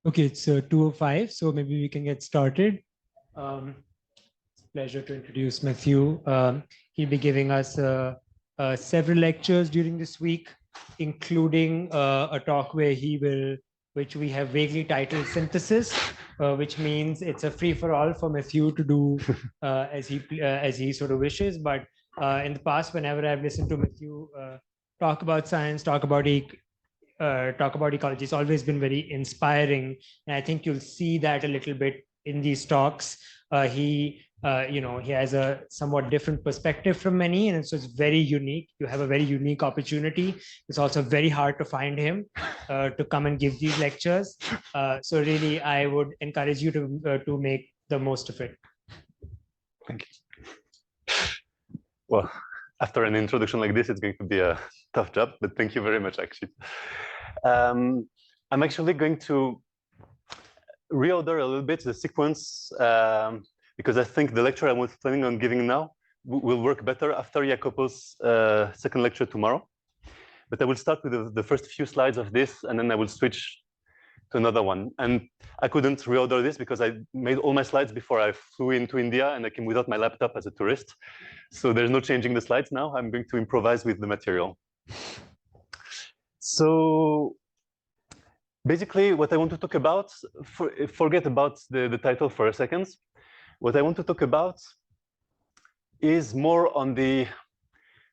Okay, it's 2:05, so maybe we can get started. It's a pleasure to introduce Matthieu. He'll be giving us several lectures during this week, including a talk which we have vaguely titled Synthesis, which means it's a free-for-all for Matthieu to do as he sort of wishes. But in the past, whenever I've listened to Matthieu talk about science, talk about ecology, it's always been very inspiring, and I think you'll see that a little bit in these talks. He has a somewhat different perspective from many, and so it's very unique. You have a very unique opportunity. It's also very hard to find him to come and give these lectures. So really, I would encourage you to make the most of it. Thank you. Well, after an introduction like this, it's going to be a tough job, but thank you very much, Akshit. I'm actually going to reorder a little bit the sequence because I think the lecture I was planning on giving now will work better after Jacopo's second lecture tomorrow. But I will start with the first few slides of this, and then I will switch to another one. And I couldn't reorder this because I made all my slides before I flew into India, and I came without my laptop as a tourist. So there's no changing the slides now. I'm going to improvise with the material. So basically, what I want to talk about, forget about the title for a second. What I want to talk about is more on the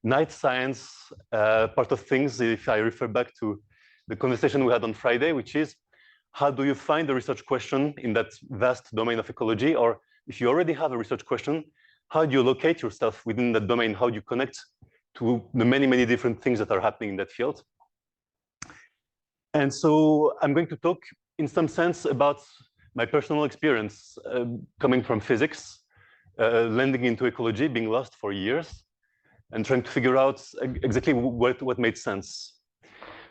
night science part of things, if I refer back to the conversation we had on Friday, which is how do you find a research question in that vast domain of ecology? Or if you already have a research question, how do you locate yourself within that domain? How do you connect to the many, many different things that are happening in that field? And so I'm going to talk in some sense about my personal experience coming from physics, landing into ecology, being lost for years, and trying to figure out exactly what made sense.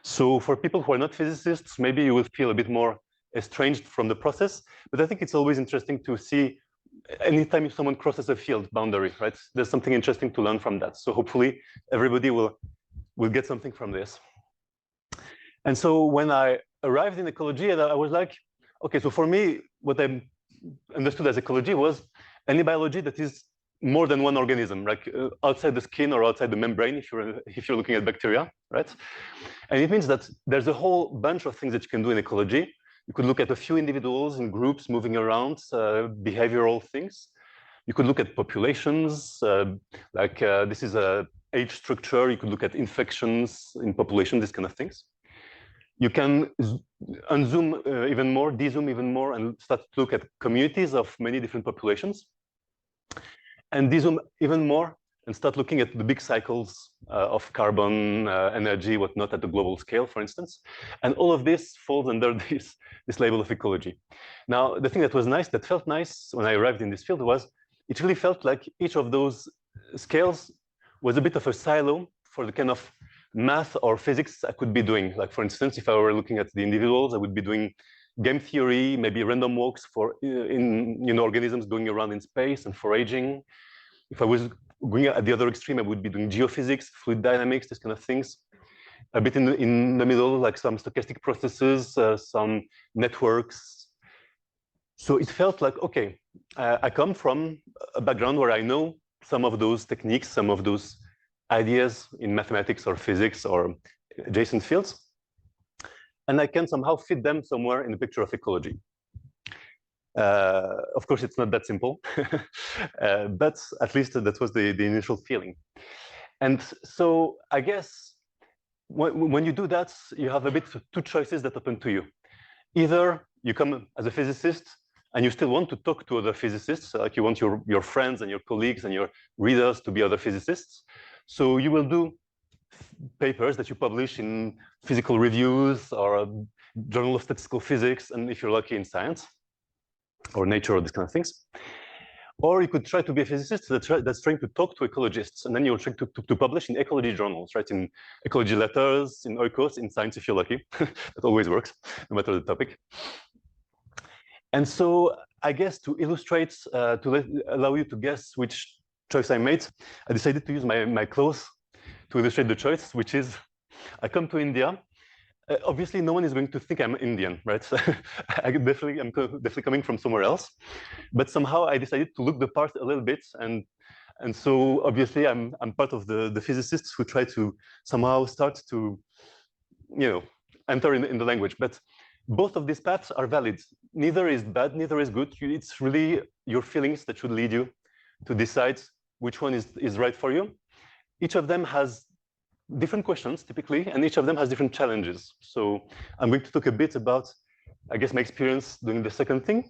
So for people who are not physicists, maybe you will feel a bit more estranged from the process, but I think it's always interesting to see anytime someone crosses a field boundary, right? There's something interesting to learn from that. So hopefully everybody will get something from this. And so when I arrived in ecology, I was like, okay, so for me, what I understood as ecology was any biology that is more than one organism, like outside the skin or outside the membrane, if you're looking at bacteria, right? And it means that there's a whole bunch of things that you can do in ecology. You could look at a few individuals in groups moving around, behavioral things. You could look at populations, this is a age structure. You could look at infections in population, these kind of things. You can unzoom even more, dezoom even more, and start to look at communities of many different populations. And dezoom even more and start looking at the big cycles of carbon, energy, whatnot at the global scale, for instance. And all of this falls under this label of ecology. Now, the thing that was nice, that felt nice when I arrived in this field was it really felt like each of those scales was a bit of a silo for the kind of math or physics I could be doing. Like, for instance, if I were looking at the individuals, I would be doing game theory, maybe random walks in organisms going around in space and foraging. If I was going at the other extreme, I would be doing geophysics, fluid dynamics, these kind of things. A bit in the middle, like some stochastic processes, some networks. So it felt like, okay, I come from a background where I know some of those techniques, some of those ideas in mathematics or physics or adjacent fields, and I can somehow fit them somewhere in the picture of ecology. Of course, it's not that simple, but at least that was the initial feeling. And so I guess when you do that, you have a bit of two choices that open to you. Either you come as a physicist and you still want to talk to other physicists, like you want your friends and your colleagues and your readers to be other physicists. So you will do papers that you publish in physical reviews or a journal of statistical physics, and if you're lucky, in science or nature or these kind of things. Or you could try to be a physicist that's trying to talk to ecologists, and then you're trying to publish in ecology journals, right? In ecology letters, in Oikos, in science if you're lucky. That always works, no matter the topic. And so I guess to illustrate, allow you to guess which choice I made, I decided to use my clothes to illustrate the choice, which is I come to India obviously, no one is going to think I'm Indian, right? So I'm definitely coming from somewhere else. But somehow I decided to look the part a little bit, and so obviously I'm part of the physicists who try to somehow start to, enter in the language. But both of these paths are valid. Neither is bad, neither is good. It's really your feelings that should lead you to decide which one is right for you. Each of them has different questions typically, and each of them has different challenges. So I'm going to talk a bit about, I guess, my experience doing the second thing.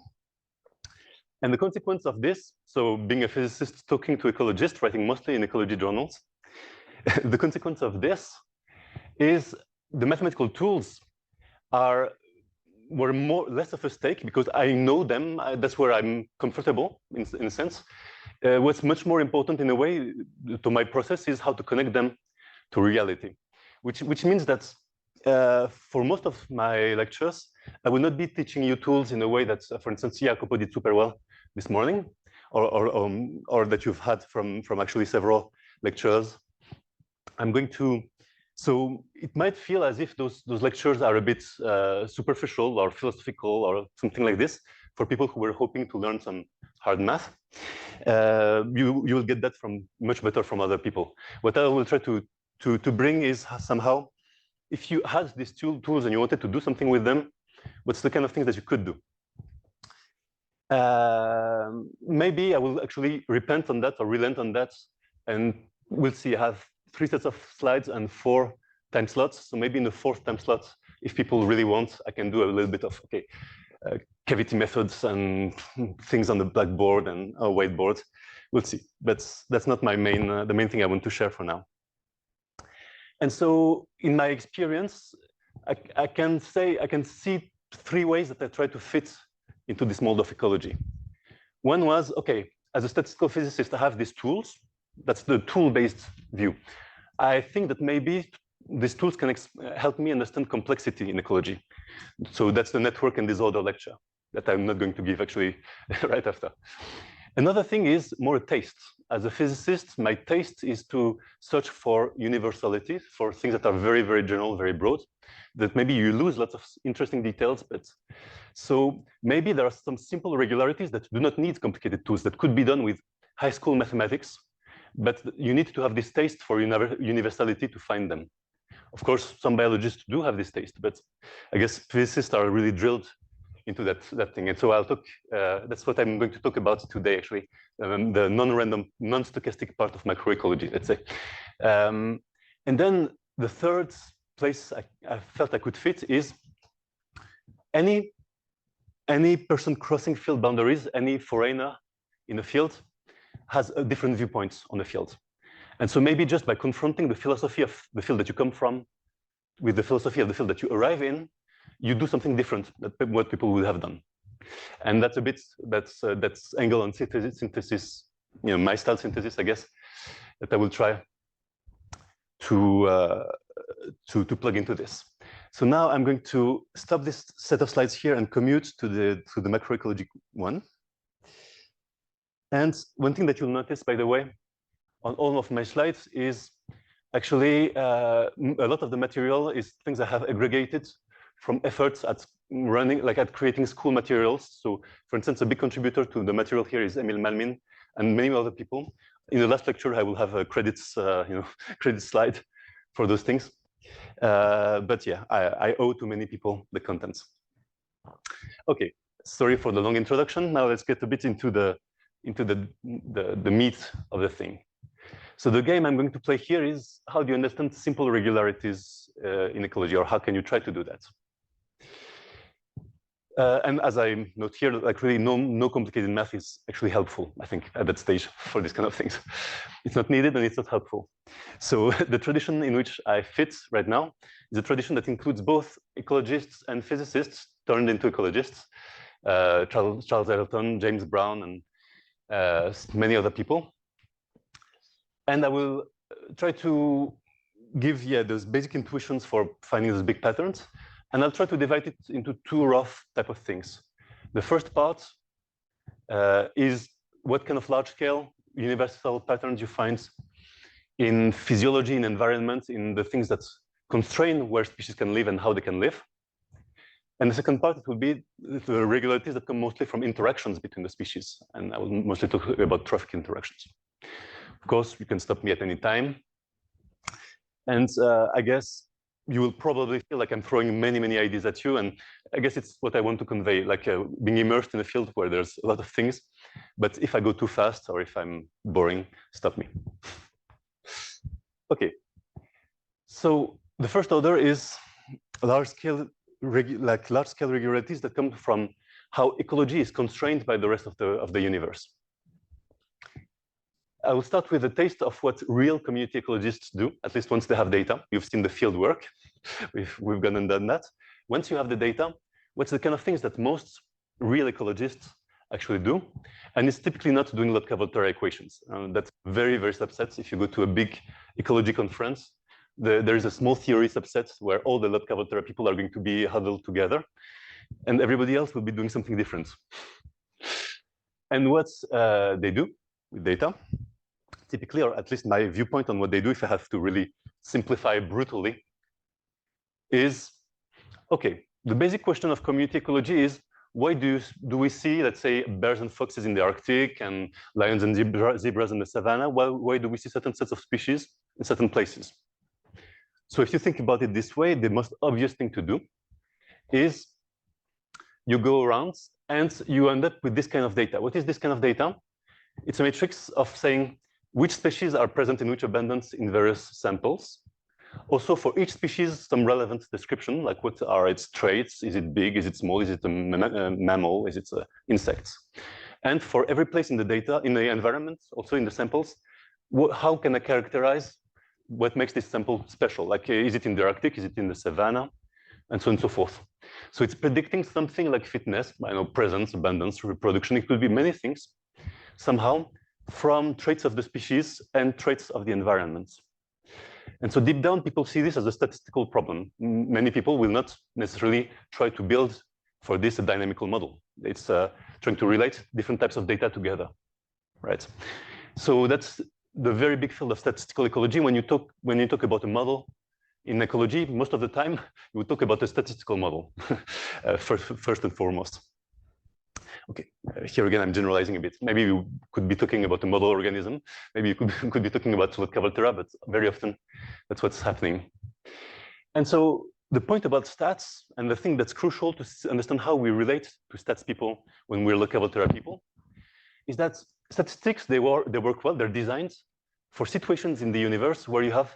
And the consequence of this, so being a physicist talking to ecologists, writing mostly in ecology journals, the consequence of this is the mathematical tools were less of a stake because I know them. That's where I'm comfortable in a sense. What's much more important in a way to my process is how to connect them to reality, which means that for most of my lectures, I will not be teaching you tools in a way that, for instance, Jacopo did super well this morning, or that you've had from actually several lectures. I'm going to, so it might feel as if those lectures are a bit superficial or philosophical or something like this for people who were hoping to learn some hard math. You will get that from much better from other people. What I will try to bring is somehow, if you had these tools and you wanted to do something with them, what's the kind of things that you could do? Maybe I will actually repent on that or relent on that, and we'll see. I have 3 sets of slides and 4 time slots. So maybe in the 4th time slot, if people really want, I can do a little bit of cavity methods and things on the blackboard and a whiteboard. We'll see. But that's not my the main thing I want to share for now. And so, in my experience, I can see 3 ways that I try to fit into this mold of ecology. One was, okay, as a statistical physicist, I have these tools. That's the tool-based view. I think that maybe these tools can help me understand complexity in ecology. So that's the network and disorder lecture that I'm not going to give actually right after. Another thing is more a taste. As a physicist, my taste is to search for universality, for things that are very, very general, very broad, that maybe you lose lots of interesting details. But so maybe there are some simple regularities that do not need complicated tools that could be done with high school mathematics, but you need to have this taste for universality to find them. Of course, some biologists do have this taste, but I guess physicists are really drilled into that thing. And so I'll talk, that's what I'm going to talk about today, actually, the non-random, non-stochastic part of macroecology, let's say. And then the third place I felt I could fit is any person crossing field boundaries, any foreigner in a field has a different viewpoints on the field. And so maybe just by confronting the philosophy of the field that you come from with the philosophy of the field that you arrive in, you do something different than what people would have done. And that's a bit, that's angle on synthesis, my style synthesis, I guess, that I will try to plug into this. So now I'm going to stop this set of slides here and commute to the macroecology one. And one thing that you'll notice, by the way, on all of my slides is actually a lot of the material is things I have aggregated from efforts at running, like at creating school materials. So for instance, a big contributor to the material here is Emil Malmin and many other people. In the last lecture, I will have a credits, credit slide for those things. But yeah, I owe to many people the contents. Okay, sorry for the long introduction. Now let's get a bit into the meat of the thing. So the game I'm going to play here is how do you understand simple regularities in ecology, or how can you try to do that? And as I note here, like really no complicated math is actually helpful, I think, at that stage for these kind of things. It's not needed and it's not helpful. So the tradition in which I fit right now is a tradition that includes both ecologists and physicists turned into ecologists, Charles Elton, James Brown, and many other people. And I will try to give those basic intuitions for finding those big patterns. And I'll try to divide it into 2 rough type of things. The first part is what kind of large-scale universal patterns you find in physiology, in environment, in the things that constrain where species can live and how they can live. And the second part, it will be the regularities that come mostly from interactions between the species. And I will mostly talk about trophic interactions. Of course, you can stop me at any time. And I guess you will probably feel like I'm throwing many, many ideas at you. And I guess it's what I want to convey, like being immersed in a field where there's a lot of things. But if I go too fast or if I'm boring, stop me. Okay. So the first order is large-scale regularities that come from how ecology is constrained by the rest of the universe. I will start with a taste of what real community ecologists do, at least once they have data. You've seen the field work. We've gone and done that. Once you have the data, what's the kind of things that most real ecologists actually do? And it's typically not doing Lotka-Volterra equations. That's very, very subsets. If you go to a big ecology conference, there is a small theory subset where all the Lotka-Volterra people are going to be huddled together, and everybody else will be doing something different. And what they do with data, typically, or at least my viewpoint on what they do, if I have to really simplify brutally, is, okay, the basic question of community ecology is, why do we see, let's say, bears and foxes in the Arctic and lions and zebras in the savannah? Why do we see certain sets of species in certain places? So if you think about it this way, the most obvious thing to do is you go around and you end up with this kind of data. What is this kind of data? It's a matrix of saying which species are present in which abundance in various samples. Also, for each species, some relevant description, like what are its traits? Is it big? Is it small? Is it a mammal? Is it insects? And for every place in the data, in the environment, also in the samples, how can I characterize what makes this sample special? Like, is it in the Arctic? Is it in the savannah? And so on and so forth. So it's predicting something like fitness, I know, presence, abundance, reproduction. It could be many things, somehow, from traits of the species and traits of the environment. And so deep down, people see this as a statistical problem. Many people will not necessarily try to build for this a dynamical model. It's trying to relate different types of data together, right? So that's the very big field of statistical ecology. When you talk about a model in ecology, most of the time, you would talk about a statistical model, first and foremost. Okay, here again, I'm generalizing a bit. Maybe we could be talking about a model organism. Maybe you could be talking about Lotka-Volterra, but very often that's what's happening. And so the point about stats, and the thing that's crucial to understand how we relate to stats people when we're Lotka-Volterra people, is that statistics, they work well, they're designed for situations in the universe where you have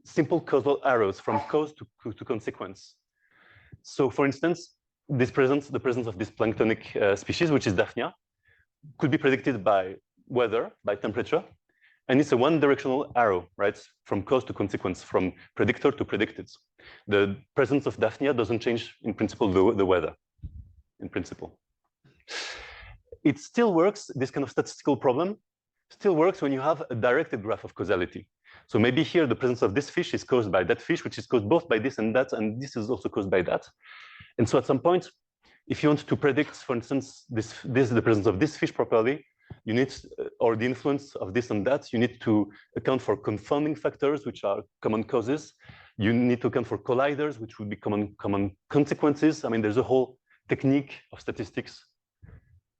simple causal arrows from cause to consequence. So for instance, the presence of this planktonic species, which is Daphnia, could be predicted by weather, by temperature, and it's a one-directional arrow, right? From cause to consequence, from predictor to predicted. The presence of Daphnia doesn't change, in principle, the weather, in principle. It still works, this kind of statistical problem still works when you have a directed graph of causality. So maybe here the presence of this fish is caused by that fish, which is caused both by this and this is also caused by that. And so at some point, if you want to predict, for instance, the presence of this fish properly, you need, or the influence of this and that, you need to account for confounding factors, which are common causes. You need to account for colliders, which would be common consequences. I mean, there's a whole technique of statistics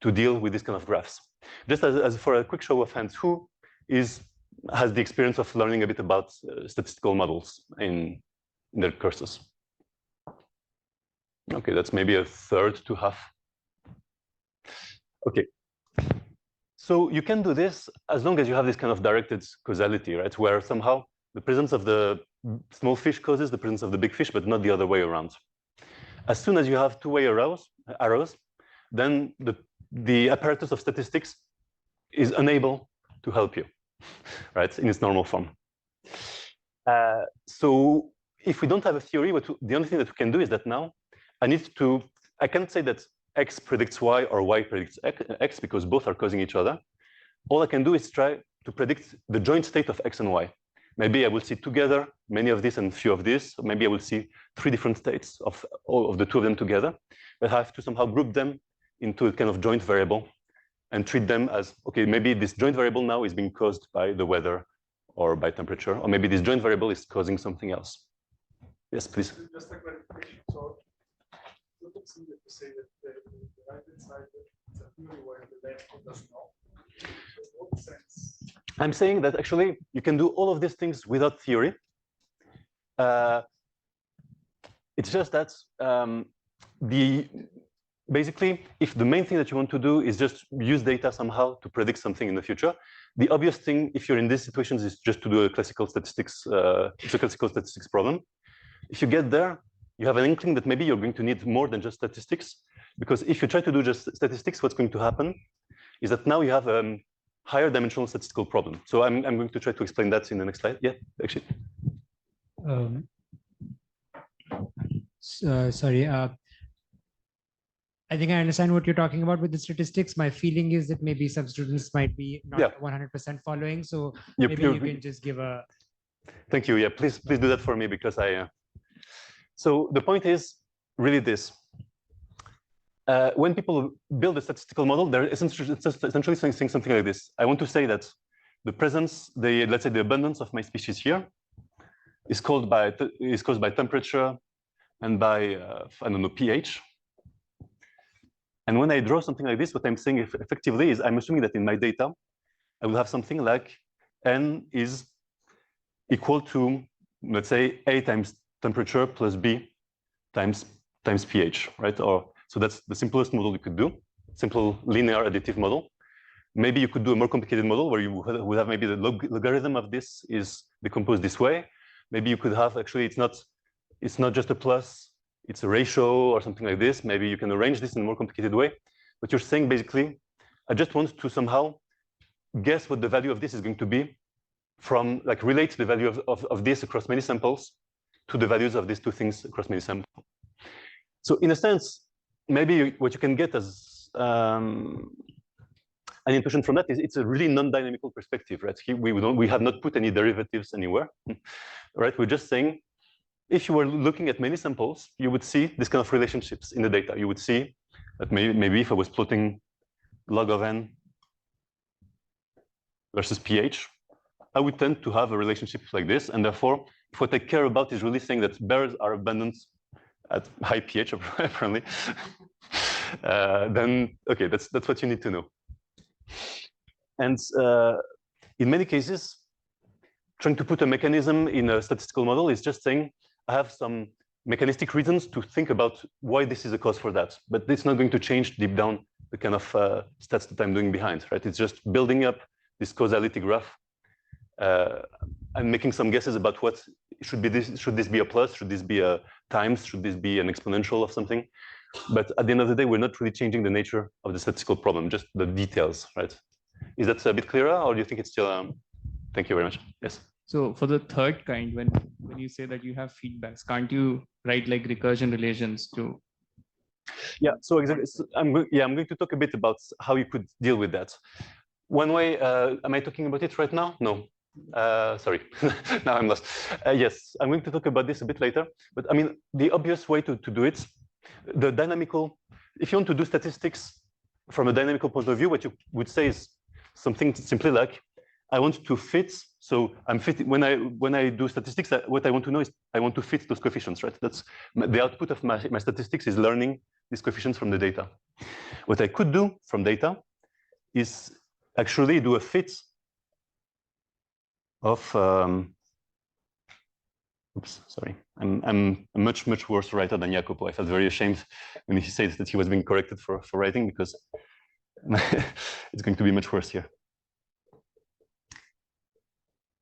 to deal with this kind of graphs. Just as for a quick show of hands, who has the experience of learning a bit about statistical models in their courses? Okay, that's maybe a third to half. Okay. So you can do this as long as you have this kind of directed causality, right? Where somehow the presence of the small fish causes the presence of the big fish, but not the other way around. As soon as you have two-way arrows, then the apparatus of statistics is unable to help you, right, in its normal form. So if we don't have a theory, the only thing that we can do is that now I can't say that X predicts Y or Y predicts X because both are causing each other. All I can do is try to predict the joint state of X and Y. Maybe I will see together many of this and few of this. Maybe I will see three different states of all of the two of them together. But I have to somehow group them into a kind of joint variable and treat them as, okay, maybe this joint variable now is being caused by the weather or by temperature, or maybe this joint variable is causing something else. Yes, please. Just a clarification. So, it doesn't seem to say that the right-hand side is a theory where the left one does not. So, what sense? I'm saying that actually you can do all of these things without theory. It's just that basically, if the main thing that you want to do is just use data somehow to predict something in the future, the obvious thing, if you're in these situations, is just to do a classical statistics. It's a classical statistics problem. If you get there, you have an inkling that maybe you're going to need more than just statistics, because if you try to do just statistics, what's going to happen is that now you have a higher dimensional statistical problem. So I'm going to try to explain that in the next slide. Yeah, actually. Sorry. I think I understand what you're talking about with the statistics. My feeling is that maybe some students might be not 100% following. So maybe you can just give a. Thank you. Yeah, please do that for me, because I. So the point is really this. When people build a statistical model, they're essentially saying something like this. I want to say that the presence, let's say the abundance of my species here is caused by temperature and by I don't know, pH. And when I draw something like this, what I'm saying effectively is I'm assuming that in my data, I will have something like n is equal to, let's say, A times temperature plus B times pH, right? Or so that's the simplest model you could do, simple linear additive model. Maybe you could do a more complicated model where you would have maybe the logarithm of this is decomposed this way. Maybe you could have actually it's not just a plus, it's a ratio or something like this. Maybe you can arrange this in a more complicated way. But you're saying basically, I just want to somehow guess what the value of this is going to be from, like, relate the value of this across many samples to the values of these two things across many samples. So in a sense, maybe what you can get as an intuition from that is it's a really non-dynamical perspective, right? We have not put any derivatives anywhere, right? We're just saying, if you were looking at many samples, you would see this kind of relationships in the data. You would see that maybe if I was plotting log of n versus pH, I would tend to have a relationship like this. And therefore, if what I care about is really saying that bears are abundant at high pH, apparently, then okay, that's what you need to know. And in many cases, trying to put a mechanism in a statistical model is just saying, I have some mechanistic reasons to think about why this is a cause for that. But it's not going to change deep down the kind of stats that I'm doing behind, right? It's just building up this causality graph and making some guesses about what should this be a plus? Should this be a times? Should this be an exponential of something? But at the end of the day, we're not really changing the nature of the statistical problem, just the details, right? Is that a bit clearer, or do you think it's still? Thank you very much. Yes. So for the third kind, when you say that you have feedbacks, can't you write like recursion relations to? Yeah. So exactly. I'm going to talk a bit about how you could deal with that. One way. Am I talking about it right now? No. Sorry. Now I'm lost. Yes, I'm going to talk about this a bit later. But I mean, the obvious way to do it, the dynamical. If you want to do statistics from a dynamical point of view, what you would say is something simply like, I want to fit. So I'm fitting when I do statistics. What I want to know is I want to fit those coefficients, right? That's the output of my statistics is learning these coefficients from the data. What I could do from data is actually do a fit of. Oops, sorry. I'm a much worse writer than Jacopo. I felt very ashamed when he said that he was being corrected for writing, because it's going to be much worse here.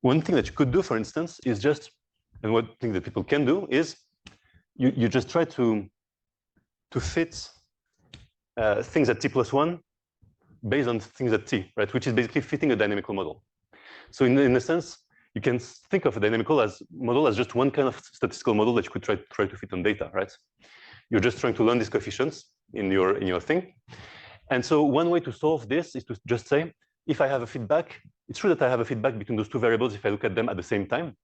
One thing that you could do, for instance, is just, and one thing that people can do is you just try to fit things at t+1 based on things at t, right? Which is basically fitting a dynamical model. So in a sense, you can think of a dynamical model as just one kind of statistical model that you could try to fit on data, right? You're just trying to learn these coefficients in your thing. And so one way to solve this is to just say, if I have a feedback, it's true that I have a feedback between those two variables if I look at them at the same time,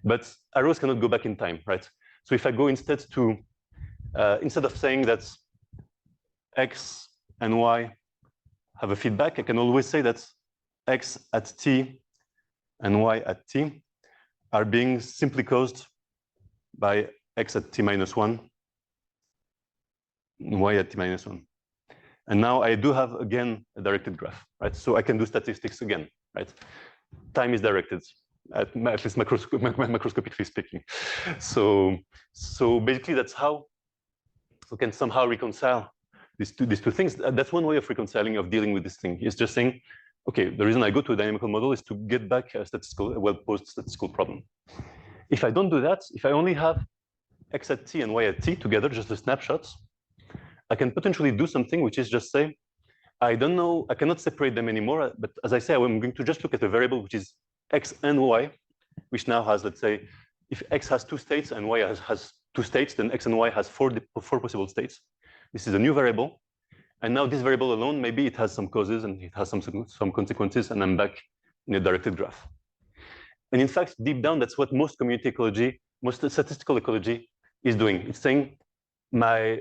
but arrows cannot go back in time, right? So if I go instead of saying that x and y have a feedback, I can always say that x at t and y at t are being simply caused by x at t-1, y at t-1. And now I do have, again, a directed graph, right? So I can do statistics again, right? Time is directed, at least macroscopically speaking. So basically, that's how we can somehow reconcile these two things. That's one way of reconciling, of dealing with this thing. Is just saying, okay, the reason I go to a dynamical model is to get back a well-posed statistical problem. If I don't do that, if I only have x at t and y at t together, just the snapshots, I can potentially do something which is just say, I don't know, I cannot separate them anymore. But as I say, I'm going to just look at a variable which is x and y, which now has, let's say, if x has 2 states and y has 2 states, then x and y has four possible states. This is a new variable. And now this variable alone, maybe it has some causes and it has some consequences, and I'm back in a directed graph. And in fact, deep down, that's what most community ecology, most statistical ecology is doing. It's saying my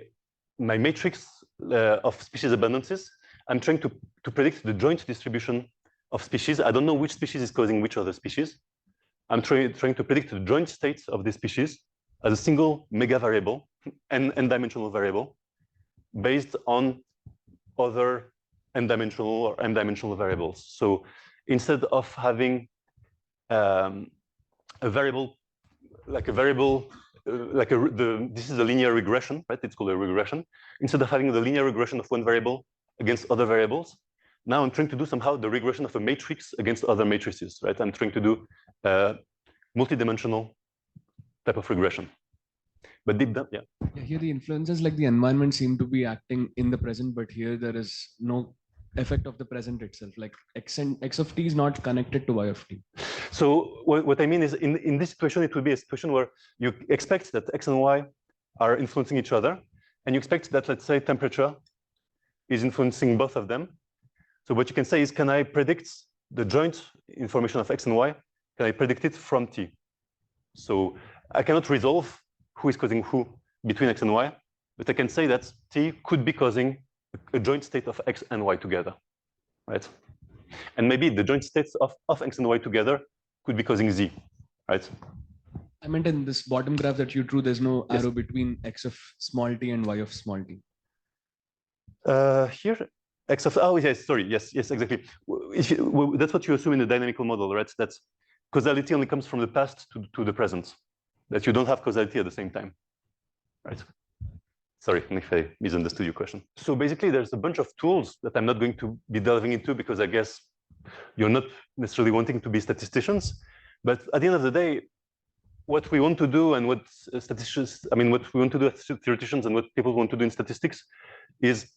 matrix of species abundances, I'm trying to predict the joint distribution of species. I don't know which species is causing which other species. I'm trying to predict the joint states of the species as a single mega variable, n-dimensional variable, based on other n-dimensional or m-dimensional variables. So instead of having a variable, this is a linear regression, right? It's called a regression. Instead of having the linear regression of one variable against other variables, now I'm trying to do somehow the regression of a matrix against other matrices, right? I'm trying to do a multidimensional type of regression. But deep down, yeah. Here the influences like the environment seem to be acting in the present, but here there is no effect of the present itself. Like x of t is not connected to y of t. So what I mean is, in this situation, it would be a situation where you expect that x and y are influencing each other, and you expect that, let's say, temperature is influencing both of them. So what you can say is, can I predict the joint information of x and y? Can I predict it from t? So I cannot resolve who is causing who between x and y, but I can say that t could be causing a joint state of x and y together, right? And maybe the joint states of x and y together could be causing z, right? I meant in this bottom graph that you drew, there's no arrow between x of small t and y of small t. Here, x of, oh yes, sorry, yes, exactly. That's what you assume in the dynamical model, right? That causality only comes from the past to the present, that you don't have causality at the same time, right? Sorry if I misunderstood your question. So basically, there's a bunch of tools that I'm not going to be delving into because I guess you're not necessarily wanting to be statisticians. But at the end of the day, what we want to do and what statisticians, I mean, what we want to do as theoreticians and what people want to do in statistics is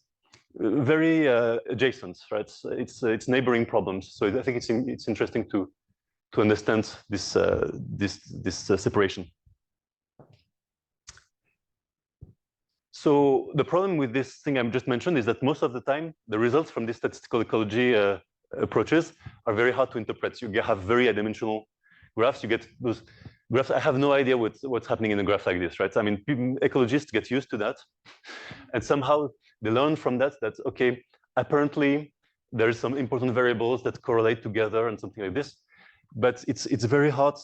very adjacent, right? It's neighboring problems. So I think it's interesting to understand this separation. So the problem with this thing I just mentioned is that most of the time, the results from these statistical ecology approaches are very hard to interpret. You have very high-dimensional graphs. You get those graphs. I have no idea what's happening in a graph like this, right? I mean, ecologists get used to that, and somehow they learn from that okay, apparently there is some important variables that correlate together and something like this. But it's very hard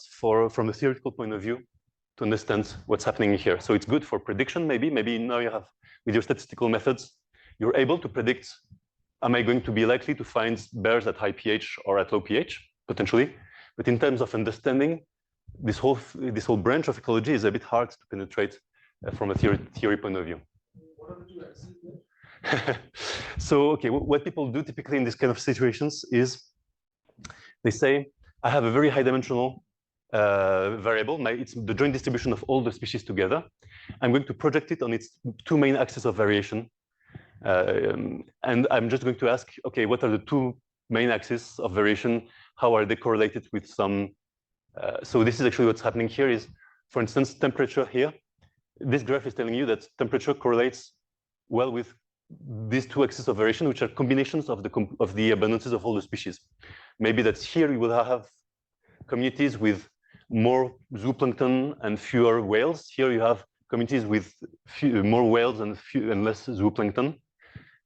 from a theoretical point of view to understand what's happening here. So it's good for prediction, maybe now you have, with your statistical methods, you're able to predict, am I going to be likely to find bears at high pH or at low pH, potentially? But in terms of understanding, this whole branch of ecology is a bit hard to penetrate from a theory point of view. What are the two axes there? So, okay, what people do typically in this kind of situations is they say, I have a very high dimensional variable. It's the joint distribution of all the species together. I'm going to project it on its two main axes of variation. And I'm just going to ask, okay, what are the two main axes of variation? How are they correlated with some? So this is actually what's happening here is, for instance, temperature here. This graph is telling you that temperature correlates well with these two axes of variation, which are combinations of the abundances of all the species. Maybe that here you will have communities with more zooplankton and fewer whales. Here you have communities with more whales and less zooplankton.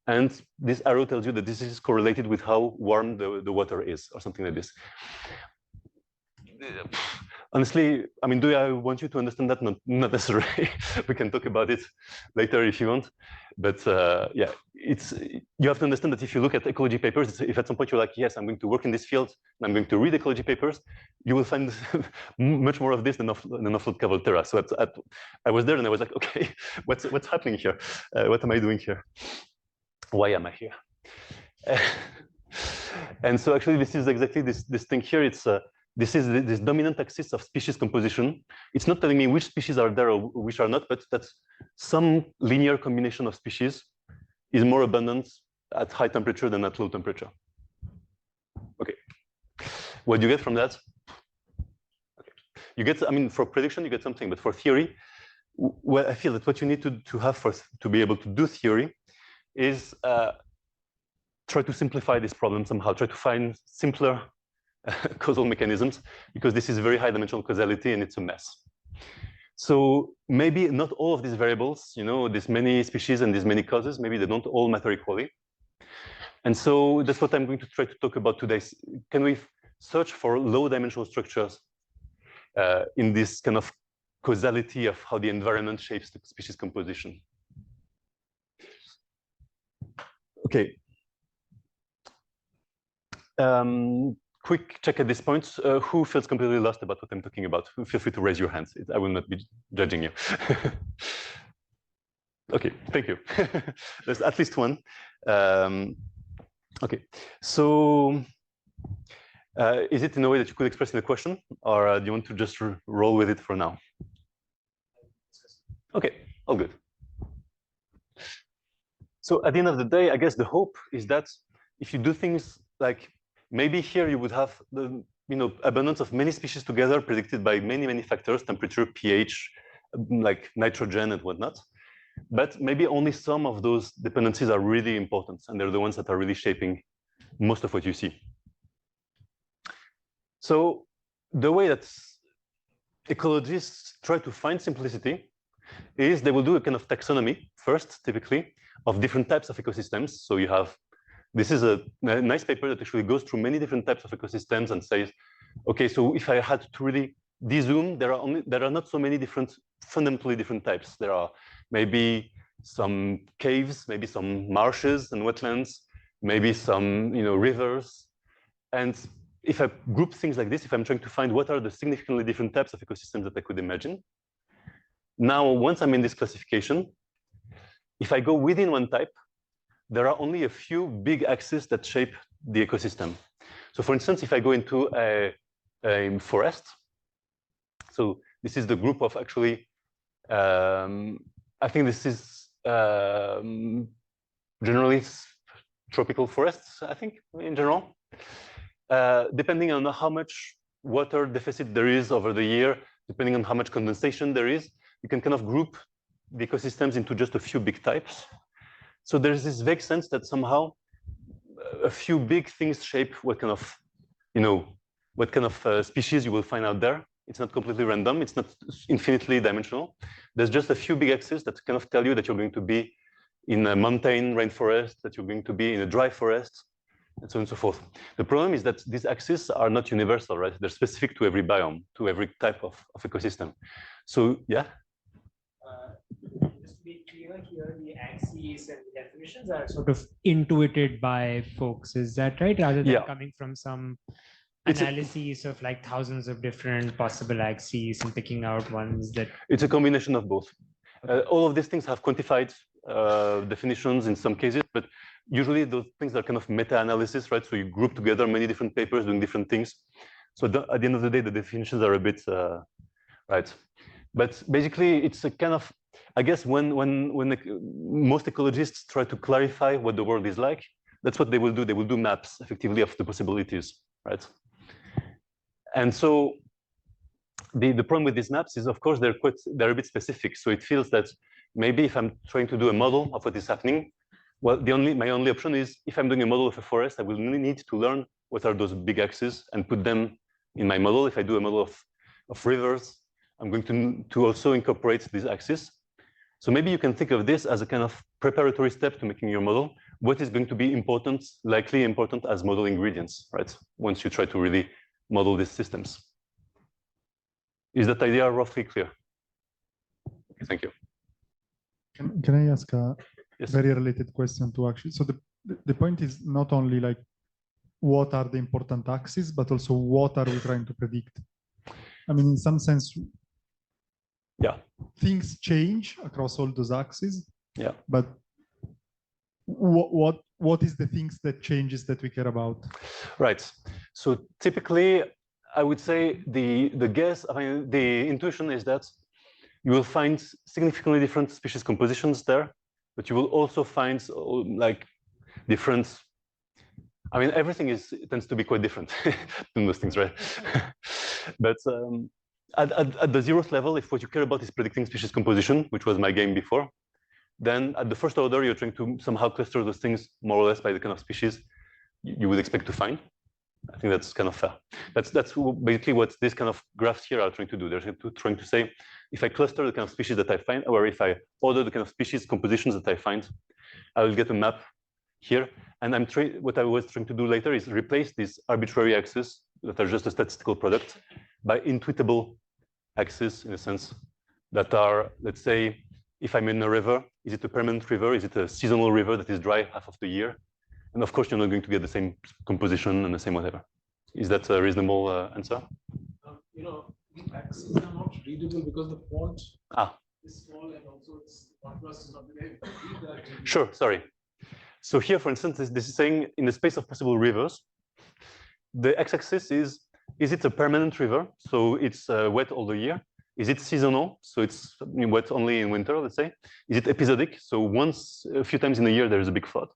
And this arrow tells you that this is correlated with how warm the water is, or something like this. honestly, I mean, do I want you to understand that? Not necessarily. We can talk about it later if you want. But yeah, you have to understand that if you look at ecology papers, if at some point you're like, yes, I'm going to work in this field, and I'm going to read ecology papers, you will find much more of this than off-load Cavolterra. So I was there and I was like, okay, what's happening here? What am I doing here? Why am I here? And so actually, this is exactly this thing here. This is this dominant axis of species composition. It's not telling me which species are there or which are not, but that some linear combination of species is more abundant at high temperature than at low temperature. Okay. What do you get from that? Okay. You get, I mean, for prediction, you get something, but for theory, well, I feel that what you need to have to be able to do theory is try to simplify this problem somehow, try to find simpler causal mechanisms, because this is very high dimensional causality and it's a mess. So maybe not all of these variables, you know, these many species and these many causes, maybe they don't all matter equally. And so that's what I'm going to try to talk about today. Can we search for low dimensional structures in this kind of causality of how the environment shapes the species composition? Okay. Quick check at this point. Who feels completely lost about what I'm talking about? Feel free to raise your hands. I will not be judging you. Okay, thank you. There's at least one. Okay, so is it in a way that you could express in a question, or do you want to just roll with it for now? Okay, all good. So at the end of the day, I guess the hope is that if you do things like, maybe here you would have the abundance of many species together predicted by many factors, temperature, pH, like nitrogen and whatnot. But maybe only some of those dependencies are really important, and they're the ones that are really shaping most of what you see. So the way that ecologists try to find simplicity is they will do a kind of taxonomy first, typically, of different types of ecosystems. So you have, this is a nice paper that actually goes through many different types of ecosystems and says, okay, so if I had to really de-zoom, there are not so many fundamentally different types. There are maybe some caves, maybe some marshes and wetlands, maybe some rivers. And if I group things like this, if I'm trying to find what are the significantly different types of ecosystems that I could imagine, now once I'm in this classification, if I go within one type, there are only a few big axes that shape the ecosystem. So for instance, if I go into a forest, so this is the group of actually, I think this is generally tropical forests, I think, in general. Depending on how much water deficit there is over the year, depending on how much condensation there is, you can kind of group the ecosystems into just a few big types. So there's this vague sense that somehow a few big things shape what kind of, species you will find out there. It's not completely random. It's not infinitely dimensional. There's just a few big axes that kind of tell you that you're going to be in a mountain rainforest, that you're going to be in a dry forest, and so on and so forth. The problem is that these axes are not universal, right? They're specific to every biome, to every type of ecosystem. So, yeah? Just to be clear here, the axes and the definitions are sort of intuited by folks. Is that right? Rather than coming from some analyses of like thousands of different possible axes and picking out ones that... It's a combination of both. All of these things have quantified definitions in some cases, but usually those things are kind of meta-analysis, right? So you group together many different papers doing different things. So at the end of the day, the definitions are a bit, right? But basically, it's a kind of, I guess when most ecologists try to clarify what the world is like, that's what they will do. They will do maps, effectively, of the possibilities, right? And so the problem with these maps is, of course, they're a bit specific. So it feels that maybe if I'm trying to do a model of what is happening, well, my only option is if I'm doing a model of a forest, I will need to learn what are those big axes and put them in my model. If I do a model of rivers, I'm going to also incorporate these axes. So maybe you can think of this as a kind of preparatory step to making your model. What is going to be important, likely important as model ingredients, right? Once you try to really model these systems. Is that idea roughly clear? Thank you. Can I ask a Yes. very related question to Akshit? So the point is not only like what are the important axes, but also what are we trying to predict? I mean, in some sense, yeah, things change across all those axes. Yeah. But what is the things that changes that we care about? Right. So typically, I would say the guess, I mean, the intuition is that you will find significantly different species compositions there, but you will also find like different. I mean, everything tends to be quite different in those things, right? But at the zeroth level, if what you care about is predicting species composition, which was my game before, then at the first order, you're trying to somehow cluster those things more or less by the kind of species you would expect to find. I think that's kind of fair. That's basically what this kind of graphs here are trying to do. They're trying to say, if I cluster the kind of species that I find, or if I order the kind of species compositions that I find, I will get a map here. And what I was trying to do later is replace these arbitrary axes that are just a statistical product by intuitable axes, in a sense, that are, let's say, if I'm in a river, is it a permanent river? Is it a seasonal river that is dry half of the year? And of course, you're not going to get the same composition and the same whatever. Is that a reasonable answer? You know, the axes are not readable because the font is small and also its contrast is not very read that. Sure, sorry. So here, for instance, this is saying in the space of possible rivers, the x-axis is it a permanent river? So it's wet all the year. Is it seasonal? So it's wet only in winter, let's say. Is it episodic? So a few times in a year, there is a big flood.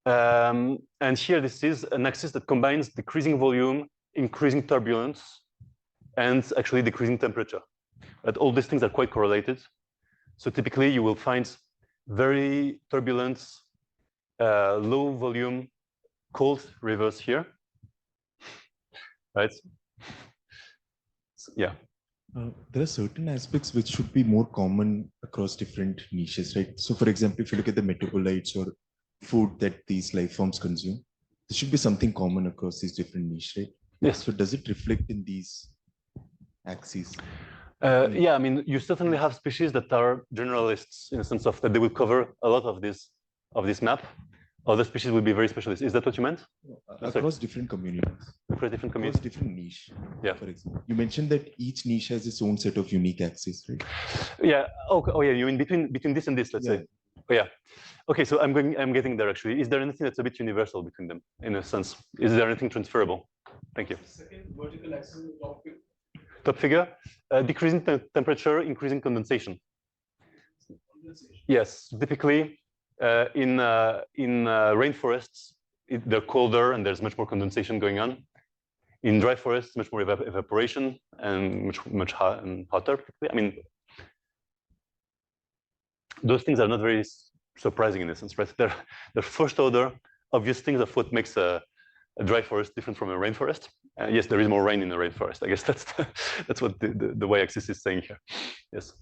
And here, this is an axis that combines decreasing volume, increasing turbulence, and actually decreasing temperature. But all these things are quite correlated. So typically, you will find very turbulent, low volume, cold rivers here, right? So, yeah. There are certain aspects which should be more common across different niches, right? So for example, if you look at the metabolites or food that these life forms consume, there should be something common across these different niches, right? Yes. So does it reflect in these axes? Yeah, I mean, you certainly have species that are generalists in the sense of that they will cover a lot of this map. Other species will be very specialist. Is that what you meant? Across different communities. Across different Across communities? different niche. Yeah. For example, you mentioned that each niche has its own set of unique axes, right? Yeah. Oh yeah. You mean between this and this, let's say. Oh, yeah. Okay. So I'm getting there actually. Is there anything that's a bit universal between them in a sense? Is there anything transferable? Thank you. Second vertical axis is the top figure. Top figure, decreasing temperature, increasing condensation. Yes, typically in rainforests, they're colder and there's much more condensation going on. In dry forests, much more evaporation and much hotter. I mean, those things are not very surprising in a sense, right? They're first order obvious things of what makes a dry forest different from a rainforest. Yes, there is more rain in the rainforest. I guess that's what the y-axis is saying here. Yes.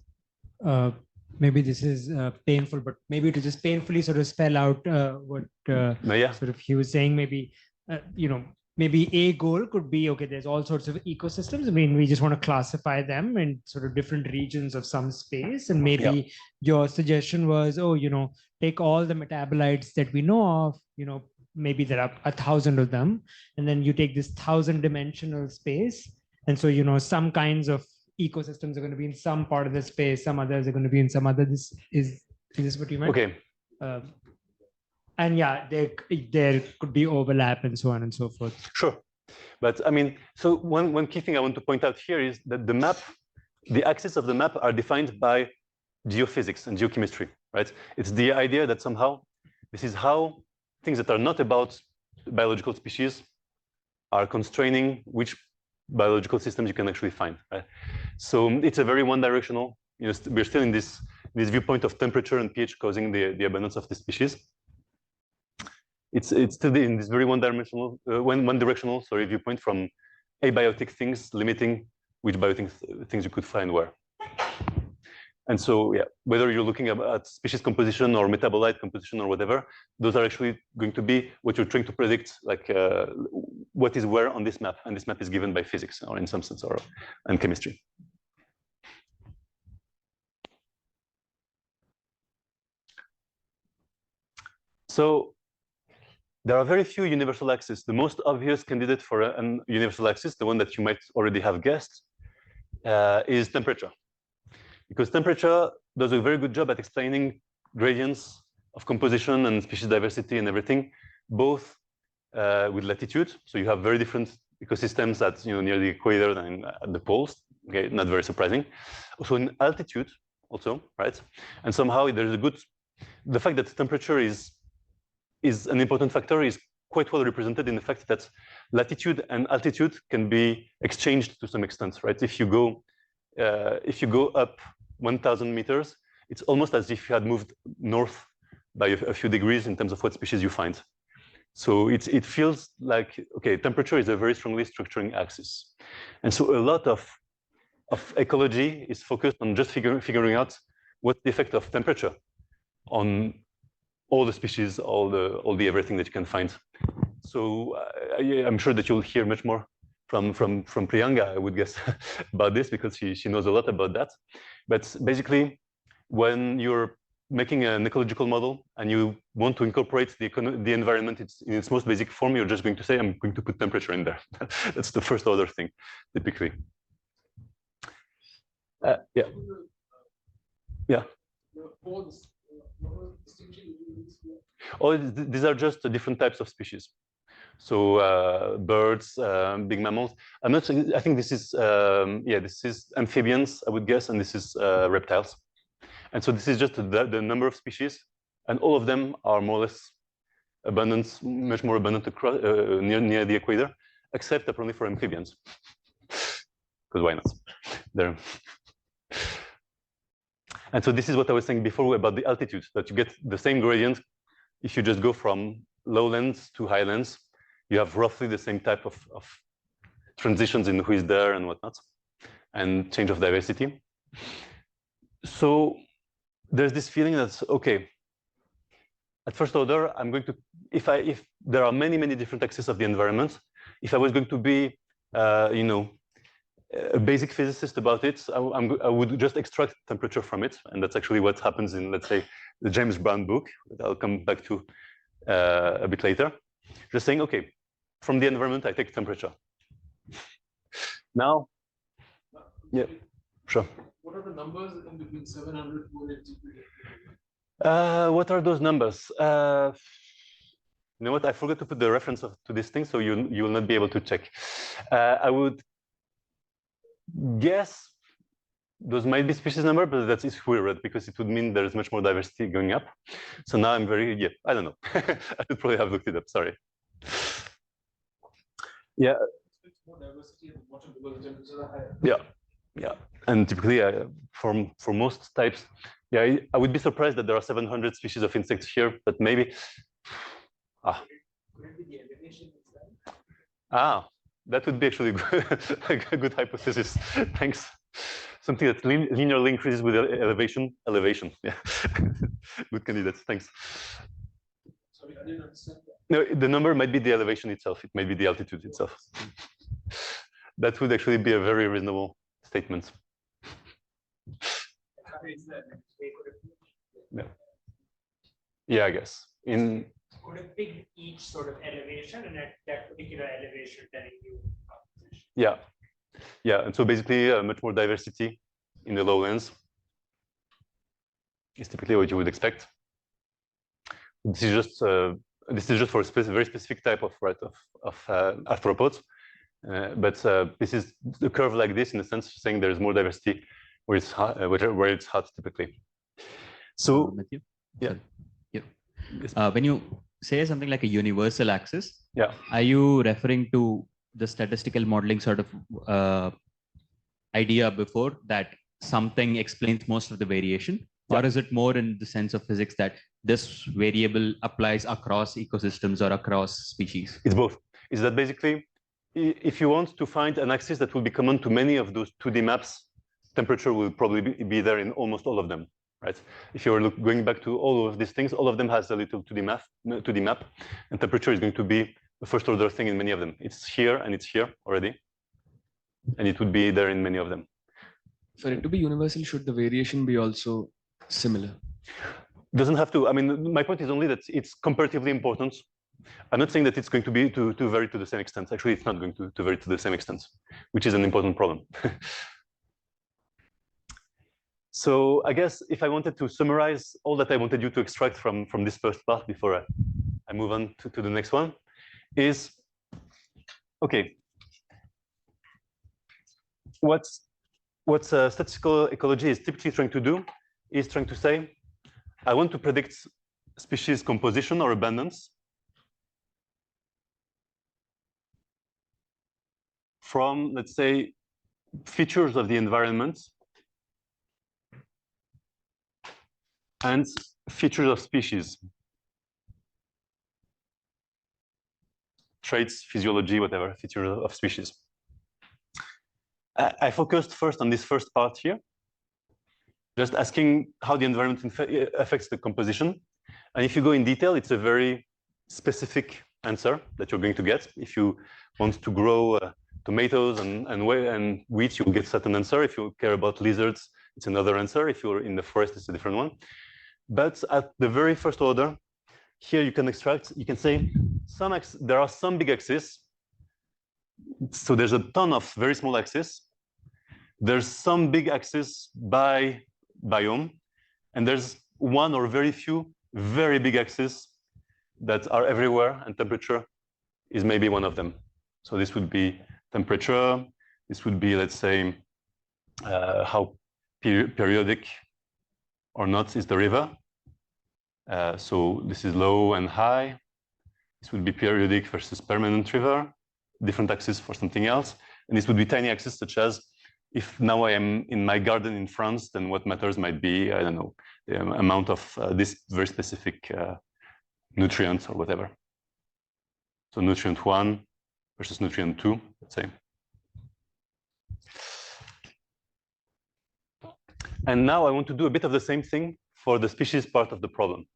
Maybe this is painful, but maybe to just painfully sort of spell out what sort of he was saying. Maybe maybe a goal could be, okay, there's all sorts of ecosystems. I mean, we just want to classify them in sort of different regions of some space. And maybe your suggestion was, take all the metabolites that we know of, maybe there are 1,000 of them, and then you take this 1,000-dimensional space. And so, some kinds of ecosystems are going to be in some part of the space, some others are going to be in some other. Is this what you meant? Okay. And yeah, there could be overlap and so on and so forth. Sure. But I mean, so one key thing I want to point out here is that the axes of the map are defined by geophysics and geochemistry, right? It's the idea that somehow this is how things that are not about biological species are constraining which biological systems you can actually find, right? So it's a very one-directional, we're still in this viewpoint of temperature and pH causing the abundance of the species. It's still in this very one-directional viewpoint from abiotic things limiting which biotic things you could find where. And so, yeah, whether you're looking at species composition or metabolite composition or whatever, those are actually going to be what you're trying to predict, like what is where on this map. And this map is given by physics, or in some sense, and chemistry. So there are very few universal axes. The most obvious candidate for a universal axis, the one that you might already have guessed, is temperature. Because temperature does a very good job at explaining gradients of composition and species diversity and everything, both with latitude. So you have very different ecosystems at near the equator than at the poles. Okay, not very surprising. Also in altitude, also, right? And somehow there's the fact that temperature is an important factor is quite well represented in the fact that latitude and altitude can be exchanged to some extent, right? If you go up 1,000 meters, it's almost as if you had moved north by a few degrees in terms of what species you find. So it feels like, okay, temperature is a very strongly structuring axis. And so a lot of ecology is focused on just figuring out what's the effect of temperature on all the species, all the everything that you can find. So I'm sure that you'll hear much more from Priyanka, I would guess, about this, because she knows a lot about that. But basically, when you're making an ecological model and you want to incorporate the environment in its most basic form, you're just going to say, I'm going to put temperature in there. That's the first order thing, typically. Yeah. Yeah. Oh, these are just different types of species. So birds, big mammals. I think this is this is amphibians, I would guess, and this is reptiles. And so this is just the number of species, and all of them are more or less abundant, much more abundant across, near the equator, except apparently for amphibians, because why not? There. And so this is what I was saying before about the altitude, that you get the same gradient if you just go from lowlands to highlands. You have roughly the same type of transitions in who is there and whatnot, and change of diversity. So there's this feeling that's okay. At first order, I'm going to, if there are many different axes of the environment, if I was going to be, a basic physicist about it, I would just extract temperature from it, and that's actually what happens in, let's say, the James Brown book that I'll come back to a bit later. Just saying, okay, from the environment, I take temperature. Now, yeah, sure. What are the numbers in between 700 to 180? What are those numbers? You know what? I forgot to put the reference to this thing, so you will not be able to check. I would guess those might be species number, but that is weird because it would mean there is much more diversity going up. So now I'm I don't know. I should probably have looked it up. Sorry. Yeah. More diversity at the bottom because the temperatures are higher. Yeah. And typically, for most types, I would be surprised that there are 700 species of insects here, but maybe. Could it be the elevation itself? That would be actually a good hypothesis. Thanks. Something that linearly increases with elevation. Yeah. Good candidate. Thanks. Sorry, I didn't understand that. No, the number might be the elevation itself. It might be the altitude itself. That would actually be a very reasonable statement. Yeah, I guess. Could have picked each sort of elevation and at that particular elevation telling you composition. Yeah, and so basically much more diversity in the lowlands is typically what you would expect. This is just for a very specific type of arthropods, but this is the curve like this in the sense saying there is more diversity where it's hot, where it's hot typically. So Matthieu? Yeah. When you say something like a universal axis, are you referring to the statistical modeling sort of idea before that something explains most of the variation? Or is it more in the sense of physics that this variable applies across ecosystems or across species? It's both. Is that basically, if you want to find an axis that will be common to many of those 2D maps temperature will probably be there in almost all of them, right? If you're going back to all of these things, all of them has a little 2D map, and temperature is going to be the first order thing in many of them. It's here and it's here already, and it would be there in many of them. For it to be universal, should the variation be also similar? Doesn't have to. I mean, my point is only that it's comparatively important. I'm not saying that it's going to be to vary to the same extent. Actually, it's not going to vary to the same extent, which is an important problem. So I guess if I wanted to summarize all that I wanted you to extract from this first part before I move on to the next one, is, okay, what statistical ecology is typically trying to do is trying to say, I want to predict species composition or abundance from, let's say, features of the environment and features of species. Traits, physiology, whatever, features of species. I focused first on this first part here, just asking how the environment affects the composition. And if you go in detail, it's a very specific answer that you're going to get. If you want to grow tomatoes and wheat, you'll get a certain answer. If you care about lizards, it's another answer. If you're in the forest, it's a different one. But at the very first order, here you can extract, you can say, there are some big axes. So there's a ton of very small axes. There's some big axes by biome, and there's one or very few very big axes that are everywhere, and temperature is maybe one of them. So this would be temperature. This would be, let's say, how periodic or not is the river. So this is low and high. This would be periodic versus permanent river, different axes for something else. And this would be tiny axes, such as if now I am in my garden in France, then what matters might be, I don't know, the amount of this very specific nutrient or whatever. So nutrient 1 versus nutrient 2, let's say. And now I want to do a bit of the same thing for the species part of the problem.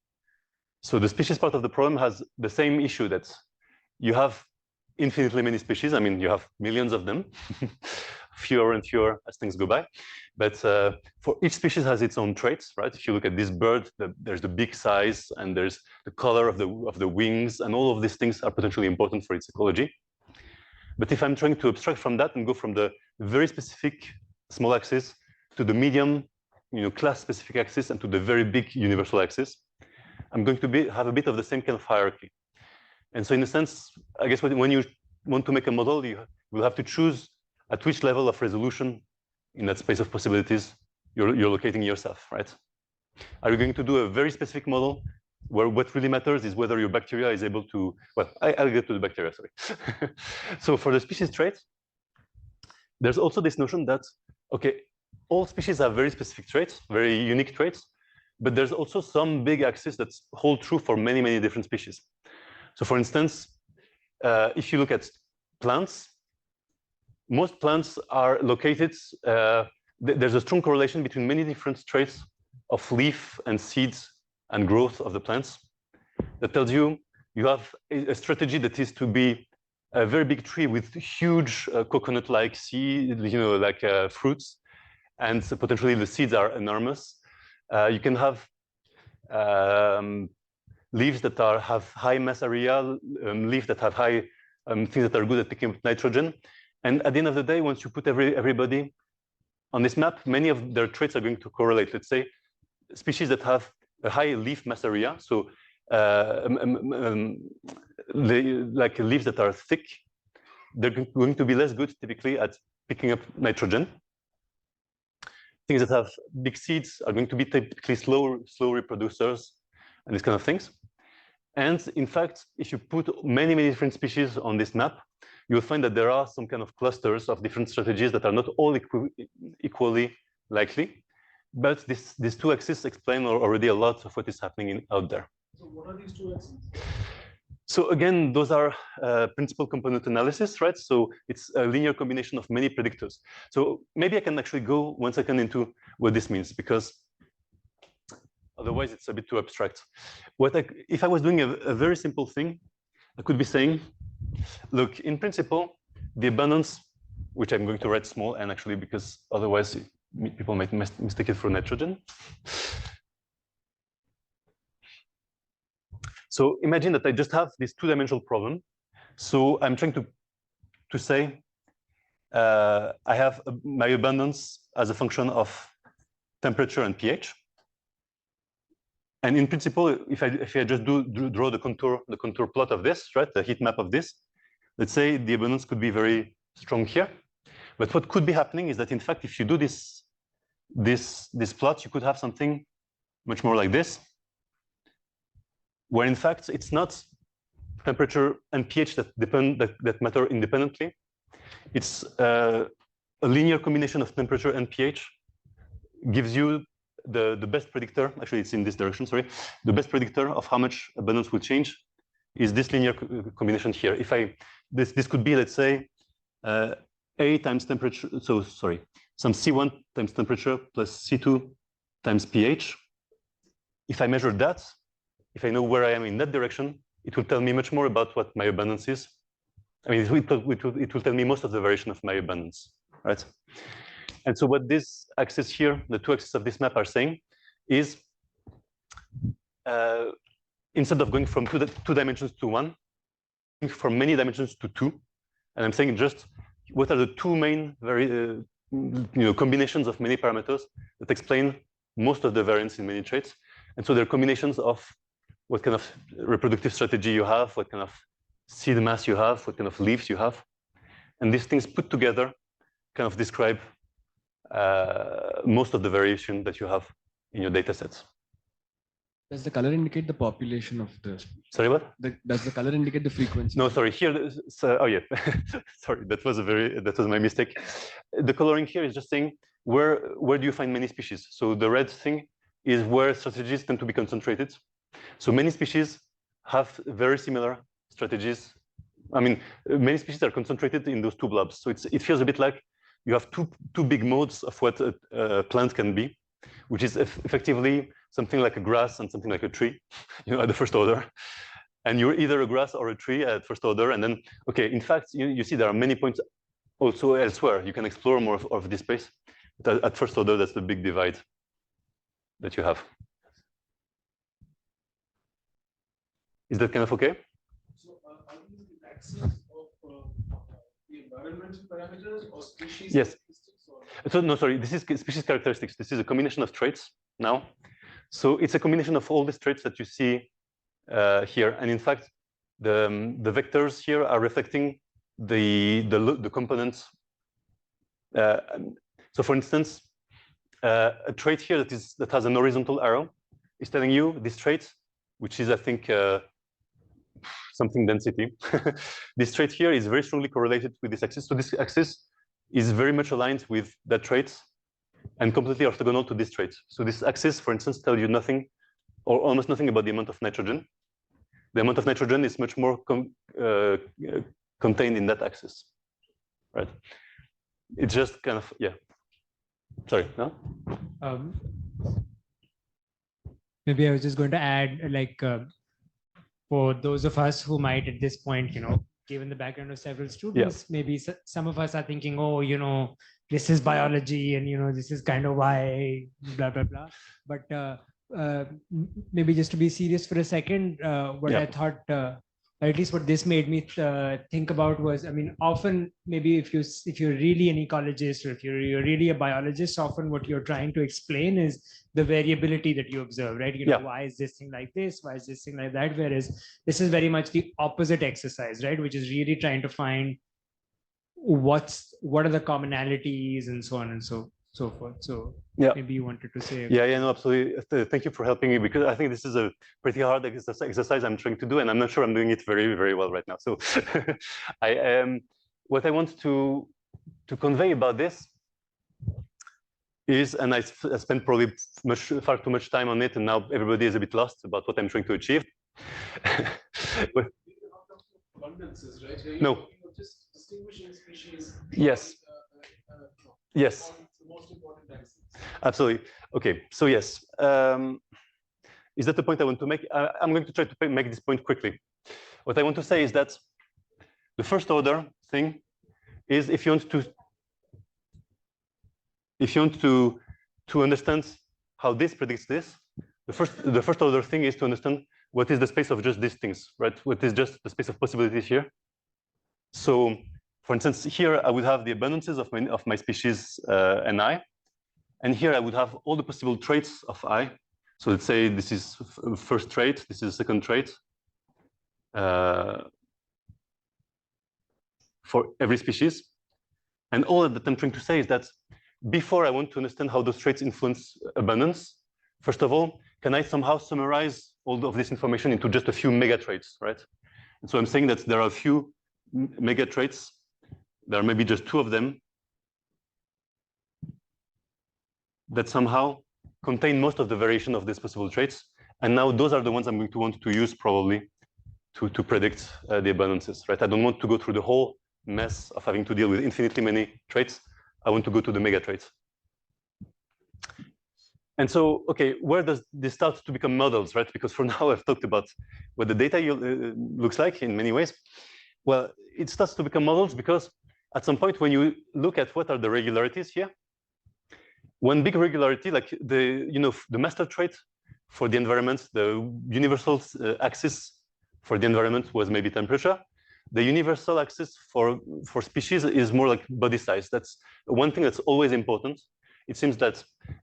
So the species part of the problem has the same issue, that you have infinitely many species. I mean, you have millions of them, fewer and fewer as things go by. But for each species has its own traits, right? If you look at this bird, there's the big size, and there's the color of the wings, and all of these things are potentially important for its ecology. But if I'm trying to abstract from that and go from the very specific small axis to the medium, class-specific axis, and to the very big universal axis, I'm going to have a bit of the same kind of hierarchy. And so in a sense, I guess when you want to make a model, you will have to choose at which level of resolution in that space of possibilities you're locating yourself, right? Are you going to do a very specific model where what really matters is whether your bacteria is able to, well, I'll get to the bacteria, sorry. So for the species trait, there's also this notion that, okay, all species have very specific traits, very unique traits, but there's also some big axes that hold true for many, many different species. So for instance, if you look at plants, most plants are located, there's a strong correlation between many different traits of leaf and seeds and growth of the plants that tells you have a strategy that is to be a very big tree with huge coconut-like seed, like fruits, and so potentially the seeds are enormous. You can have leaves that have high mass area, leaves that have high things that are good at picking up nitrogen. And at the end of the day, once you put everybody on this map, many of their traits are going to correlate. Let's say species that have a high leaf mass area, so like leaves that are thick, they're going to be less good typically at picking up nitrogen. Things that have big seeds are going to be typically slow reproducers and these kind of things. And in fact, if you put many, many different species on this map, you'll find that there are some kind of clusters of different strategies that are not all equally likely. But these two axes explain already a lot of what is happening out there. So what are these two axes? So again, those are principal component analysis, right? So it's a linear combination of many predictors. So maybe I can actually go 1 second into what this means, because otherwise it's a bit too abstract. If I was doing a very simple thing, I could be saying, look, in principle, the abundance, which I'm going to write small n actually, because otherwise people might mistake it for nitrogen. So imagine that I just have this two-dimensional problem. So I'm trying to say I have my abundance as a function of temperature and pH. And in principle, if I just draw the contour plot of this, right, the heat map of this, let's say the abundance could be very strong here. But what could be happening is that, in fact, if you do this plot, you could have something much more like this, where in fact it's not temperature and pH that matter independently. It's a linear combination of temperature and pH gives you the best predictor. Actually, it's in this direction. Sorry, the best predictor of how much abundance will change is this linear combination here. If this could be, let's say, A times temperature. So sorry, some C1 times temperature plus C2 times pH. If I measure that, if I know where I am in that direction, it will tell me much more about what my abundance is. I mean, it will tell me most of the variation of my abundance, right? And so what this axis here, the two axes of this map are saying is, instead of going from two dimensions to one, from many dimensions to two, and I'm saying just what are the two main combinations of many parameters that explain most of the variance in many traits. And so they're combinations of what kind of reproductive strategy you have, what kind of seed mass you have, what kind of leaves you have. And these things put together kind of describe most of the variation that you have in your data sets. Does the color indicate the population of the? Sorry, what? Does the color indicate the frequency? No, sorry. Here, oh yeah, sorry. That was my mistake. The coloring here is just saying where do you find many species. So the red thing is where strategies tend to be concentrated. So many species have very similar strategies. I mean, many species are concentrated in those two blobs. So it feels a bit like you have two big modes of what a plant can be, which is effectively something like a grass and something like a tree, at the first order. And you're either a grass or a tree at first order. And then, okay, in fact, you see there are many points also elsewhere. You can explore more of this space. But at first order, that's the big divide that you have. Is that kind of okay? So are these the axes of the environmental parameters or species? Yes. Or? So no, sorry, this is species characteristics. This is a combination of traits now. So it's a combination of all these traits that you see here. And in fact, the vectors here are reflecting the components. So for instance, a trait here that has an horizontal arrow is telling you this trait, which is, I think, something density. This trait here is very strongly correlated with this axis. So this axis is very much aligned with that trait and completely orthogonal to this trait. So this axis, for instance, tells you nothing or almost nothing about the amount of nitrogen. The amount of nitrogen is much more contained in that axis, right? It's just kind of, yeah. Sorry, no? Maybe I was just going to add, like, for those of us who might at this point, given the background of several students, maybe some of us are thinking, oh, this is biology and, this is kind of why, blah, blah, blah. But maybe just to be serious for a second, what I thought, or at least what this made me think about was, I mean, often maybe if you're really an ecologist or if you're really a biologist, often what you're trying to explain is the variability that you observe, right? Why is this thing like this? Why is this thing like that? Whereas this is very much the opposite exercise, right? Which is really trying to find what are the commonalities and so on and so forth. So maybe you wanted to say. Yeah, no, absolutely. Thank you for helping me, because I think this is a pretty hard exercise I'm trying to do, and I'm not sure I'm doing it very, very well right now. So what I want to convey about this is, and I spent probably far too much time on it, and now everybody is a bit lost about what I'm trying to achieve. abundances, right? Here No. you're talking of just distinguishing species. Yes. Yes. The most important axis. Absolutely. Okay. So yes. Is that the point I want to make? I'm going to try to make this point quickly. What I want to say is that the first order thing is if you want to understand how this predicts this, the first order thing is to understand what is the space of just these things, right? What is just the space of possibilities here. So, for instance, here I would have the abundances of my species ni, and here I would have all the possible traits of I. So let's say this is first trait, this is second trait for every species. And all that I'm trying to say is that before I want to understand how those traits influence abundance, first of all, can I somehow summarize all of this information into just a few mega traits, right? And so I'm saying that there are a few mega traits. There are maybe just 2 of them that somehow contain most of the variation of these possible traits. And now those are the ones I'm going to want to use probably to predict the abundances, right? I don't want to go through the whole mess of having to deal with infinitely many traits. I want to go to the mega traits. And so, okay, where does this start to become models, right? Because for now I've talked about what the data looks like in many ways. Well, it starts to become models because at some point when you look at what are the regularities here, one big regularity, like the master trait for the environment, the universal axis for the environment was maybe temperature. The universal axis for species is more like body size. That's one thing that's always important. It seems that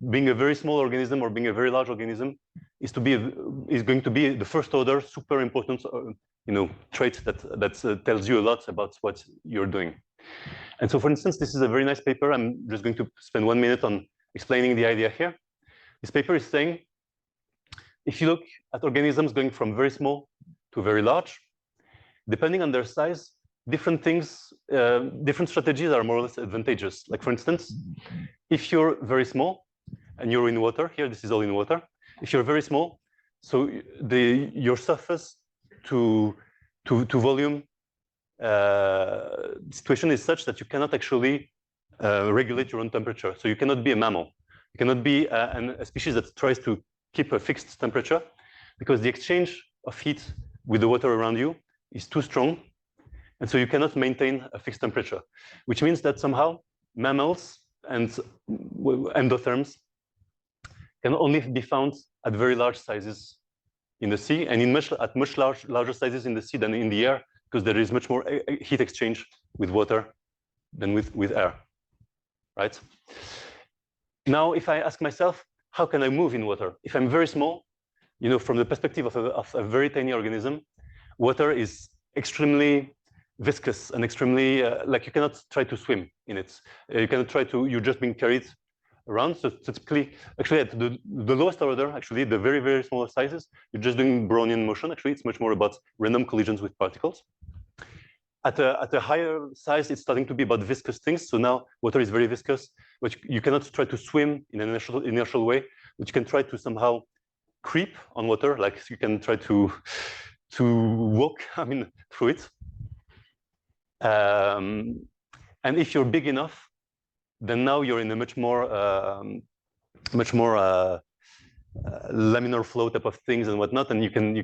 being a very small organism or being a very large organism is going to be the first order super important trait that tells you a lot about what you're doing. And so, for instance, this is a very nice paper. I'm just going to spend 1 minute on explaining the idea here. This paper is saying, if you look at organisms going from very small to very large, depending on their size, different strategies are more or less advantageous. Like for instance, if you're very small and you're in water, here this is all in water. If you're very small, so your surface to volume situation is such that you cannot actually regulate your own temperature. So you cannot be a mammal. You cannot be a species that tries to keep a fixed temperature because the exchange of heat with the water around you is too strong. And so you cannot maintain a fixed temperature, which means that somehow mammals and endotherms can only be found at very large sizes in the sea and at much larger sizes in the sea than in the air, because there is much more heat exchange with water than with air, right? Now, if I ask myself, how can I move in water? If I'm very small, from the perspective of a very tiny organism, water is extremely viscous and extremely, like you cannot try to swim in it. You cannot try to, you're just being carried around. So typically, actually at the lowest order, actually the very, very small sizes, you're just doing Brownian motion. Actually, it's much more about random collisions with particles. At a higher size, it's starting to be about viscous things. So now water is very viscous, but you cannot try to swim in an inertial way, but you can try to somehow creep on water, like you can try to walk, through it. And if you're big enough, then now you're in a much more laminar flow type of things and whatnot, and you can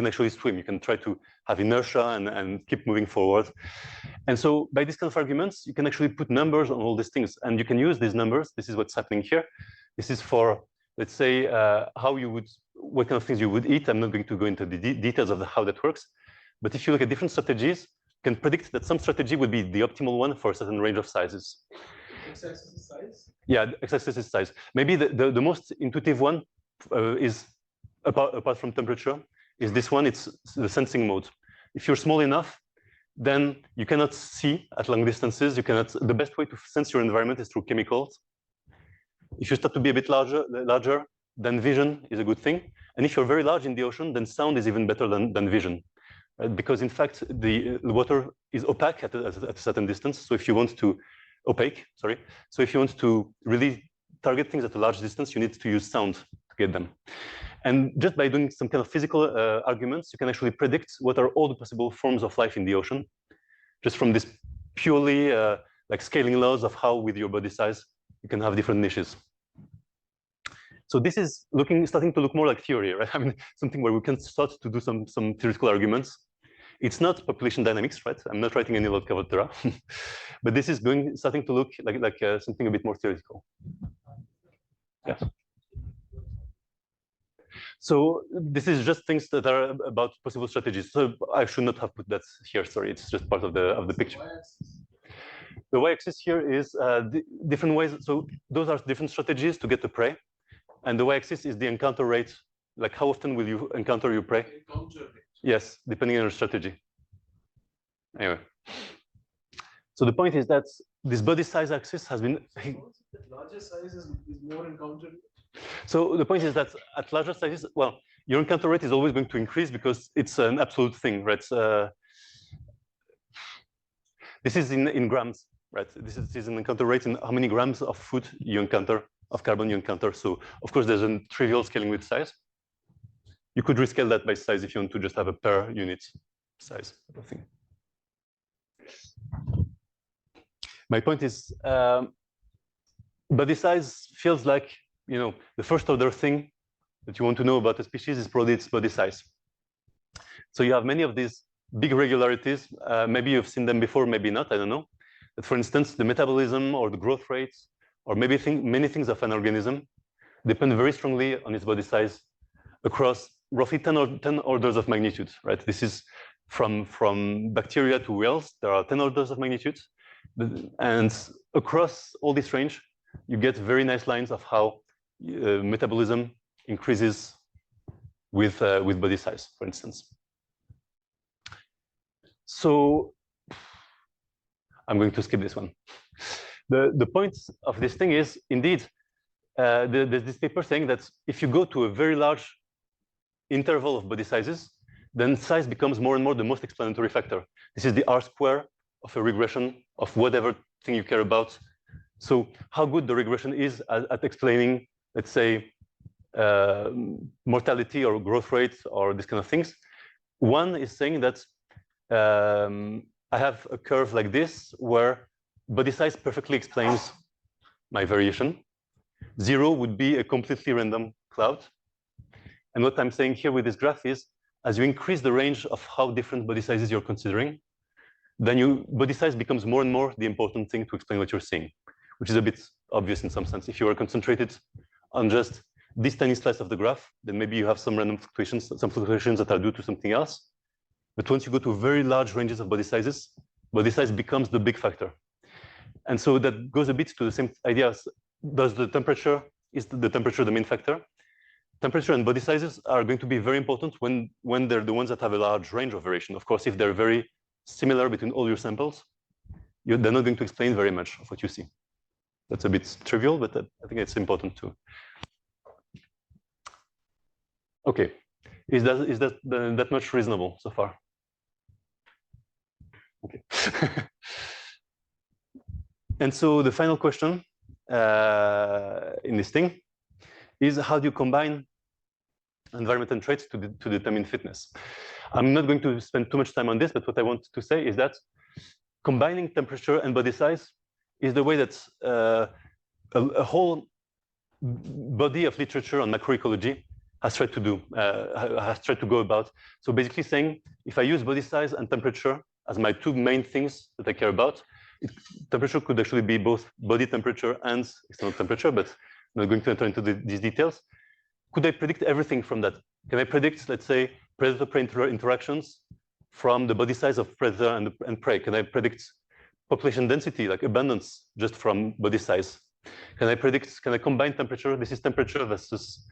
actually swim. You can try to have inertia and keep moving forward. And so by these kind of arguments, you can actually put numbers on all these things, and you can use these numbers. This is what's happening here. This is for, let's say, what kind of things you would eat. I'm not going to go into the details of how that works, but if you look at different strategies, you can predict that some strategy would be the optimal one for a certain range of sizes. X-axis is size? Yeah, x-axis is size. Maybe the most intuitive one is, apart from temperature, is this one. It's the sensing mode. If you're small enough, then you cannot see at long distances. The best way to sense your environment is through chemicals. If you start to be a bit larger, then vision is a good thing. And if you're very large in the ocean, then sound is even better than vision. Because in fact, the water is opaque at a certain distance. So if you want to, So if you want to really target things at a large distance, you need to use sound to get them. And just by doing some kind of physical arguments, you can actually predict what are all the possible forms of life in the ocean, just from this purely like scaling laws of how with your body size, you can have different niches. So this is starting to look more like theory, right? I mean, something where we can start to do some theoretical arguments. It's not population dynamics, right? I'm not writing any log Cavatura, but this is starting to look like something a bit more theoretical. Yeah. So this is just things that are about possible strategies. So I should not have put that here. Sorry, it's just part of the picture. The y-axis here is different ways. So those are different strategies to get the prey, and the y-axis is the encounter rate. Like how often will you encounter your prey? Yes, depending on your strategy. Anyway, so the point is that this body size axis has been. Larger size is more encounter. So the point is that at larger sizes, well, your encounter rate is always going to increase because it's an absolute thing, right? This is in grams, right? This is an encounter rate in how many grams of food you encounter, of carbon you encounter. So of course, there's a trivial scaling with size. You could rescale that by size if you want to just have a per unit size type of thing. My point is, body size feels like, you know, the first order thing that you want to know about a species is probably its body size. So you have many of these big regularities. Maybe you've seen them before, maybe not, I don't know. But for instance, the metabolism or the growth rates, or maybe many things of an organism depend very strongly on its body size across roughly 10 orders of magnitude, right? This is from bacteria to whales, there are 10 orders of magnitude. And across all this range, you get very nice lines of how metabolism increases with body size, for instance. So I'm going to skip this one. The point of this thing is, indeed, there's this paper saying that if you go to a very large interval of body sizes, then size becomes more and more the most explanatory factor. This is the R square of a regression of whatever thing you care about. So how good the regression is at explaining, let's say, mortality or growth rate or these kind of things. One is saying that I have a curve like this where body size perfectly explains my variation. 0 would be a completely random cloud. And what I'm saying here with this graph is, as you increase the range of how different body sizes you're considering, then body size becomes more and more the important thing to explain what you're seeing, which is a bit obvious in some sense. If you are concentrated on just this tiny slice of the graph, then maybe you have some random fluctuations, some fluctuations that are due to something else. But once you go to very large ranges of body sizes, body size becomes the big factor. And so that goes a bit to the same idea as, is the temperature the main factor? Temperature and body sizes are going to be very important when they're the ones that have a large range of variation. Of course, if they're very similar between all your samples, they're not going to explain very much of what you see. That's a bit trivial, but I think it's important too. Okay, is that much reasonable so far? Okay. And so the final question in this thing is, how do you combine environment and traits to determine fitness? I'm not going to spend too much time on this, but what I want to say is that combining temperature and body size is the way that a whole body of literature on macroecology has tried to go about. So basically saying, if I use body size and temperature as my two main things that I care about, temperature could actually be both body temperature and external temperature, but I'm not going to enter into these details. Could I predict everything from that? Can I predict, let's say, predator-prey interactions from the body size of predator and prey? Can I predict population density, like abundance, just from body size? Can I combine temperature? This is temperature versus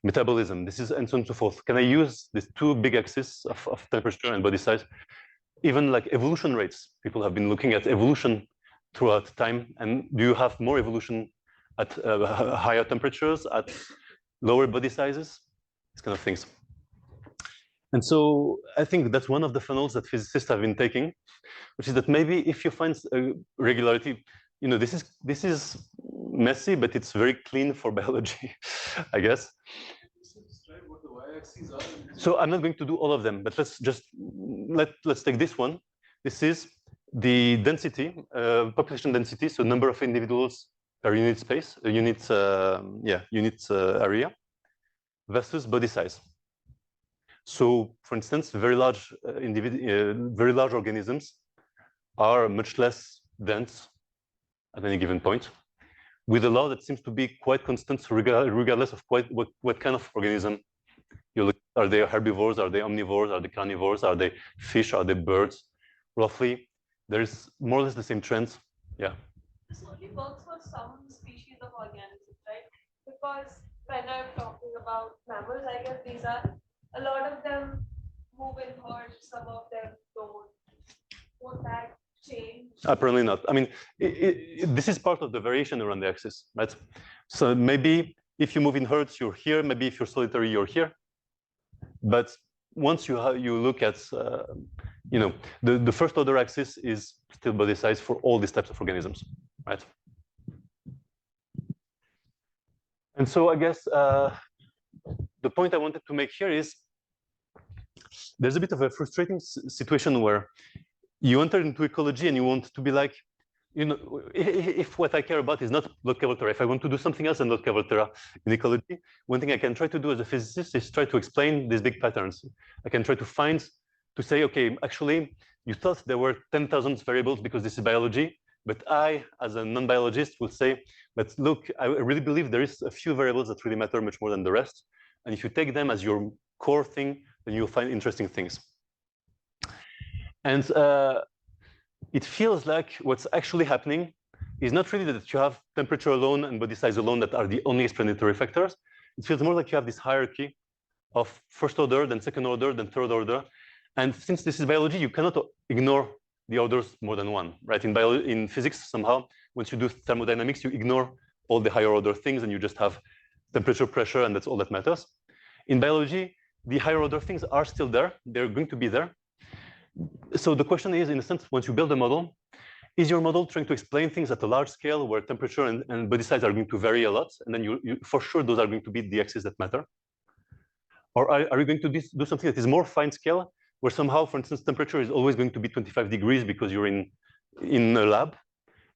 metabolism. This is and so on and so forth. Can I use these two big axes of temperature and body size? Even like evolution rates, people have been looking at evolution throughout time. And do you have more evolution at higher temperatures, at lower body sizes? These kind of things. And so I think that's one of the funnels that physicists have been taking, which is that maybe if you find a regularity, you know, this is messy, but it's very clean for biology, I guess. Describe what the axes are? So I'm not going to do all of them, but let's take this one. This is the density, population density, so number of individuals per unit space, unit area, versus body size. So, for instance, very large organisms are much less dense at any given point, with a law that seems to be quite constant regardless of what kind of organism you look. Are they herbivores? Are they omnivores? Are they carnivores? Are they fish? Are they birds? Roughly, there is more or less the same trends. Yeah. This only works for some species of organisms, right? Because when I'm talking about mammals, I guess these are, a lot of them move in herds, some of them don't. Won't that change? Apparently not. I mean, this is part of the variation around the axis, right? So maybe if you move in herds, you're here. Maybe if you're solitary, you're here. But once you look at, the first order axis is still body size for all these types of organisms, right? And so I guess the point I wanted to make here is there's a bit of a frustrating situation where you enter into ecology and you want to be like, if what I care about is not Locke-Volterra, if I want to do something else than Locke-Volterra in ecology, one thing I can try to do as a physicist is try to explain these big patterns. I can try to say, okay, actually, you thought there were 10,000 variables because this is biology, but I, as a non-biologist, will say, but look, I really believe there is a few variables that really matter much more than the rest. And if you take them as your core thing, then you'll find interesting things. And it feels like what's actually happening is not really that you have temperature alone and body size alone that are the only explanatory factors. It feels more like you have this hierarchy of first order, then second order, then third order. And since this is biology, you cannot ignore the orders more than one, right? In physics, somehow, once you do thermodynamics, you ignore all the higher order things and you just have temperature, pressure, and that's all that matters. In biology, the higher order things are still there. They're going to be there. So the question is, in a sense, once you build a model, is your model trying to explain things at a large scale where temperature and body size are going to vary a lot? And then you for sure, those are going to be the axes that matter. Or are you going to do something that is more fine scale, where somehow, for instance, temperature is always going to be 25 degrees because you're in a lab.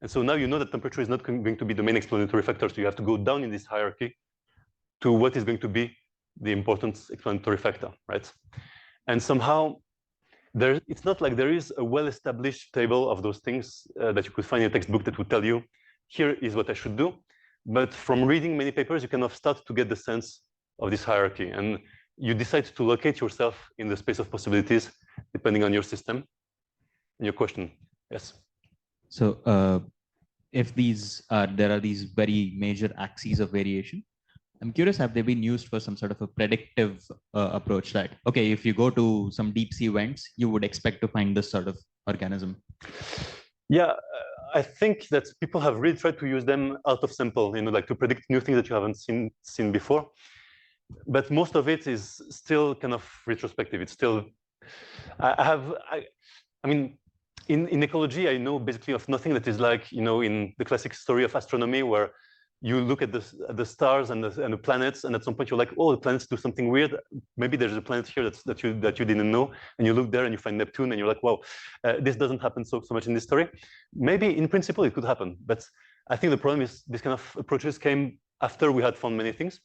And so now you know that temperature is not going to be the main explanatory factor. So you have to go down in this hierarchy to what is going to be the important explanatory factor, right? And somehow, it's not like there is a well-established table of those things that you could find in a textbook that would tell you, here is what I should do. But from reading many papers, you kind of start to get the sense of this hierarchy. And you decide to locate yourself in the space of possibilities, depending on your system and your question. Yes? So if there are these very major axes of variation, I'm curious, have they been used for some sort of a predictive approach that, okay, if you go to some deep sea vents, you would expect to find this sort of organism? Yeah, I think that people have really tried to use them out of sample, like to predict new things that you haven't seen before. But most of it is still kind of retrospective. It's still, I mean, in ecology, I know basically of nothing that is like, in the classic story of astronomy where you look at the stars and the planets, and at some point you're like, oh, the planets do something weird. Maybe there's a planet here that you didn't know, and you look there and you find Neptune, and you're like, wow, this doesn't happen so much in this story. Maybe in principle it could happen, but I think the problem is this kind of approaches came after we had found many things.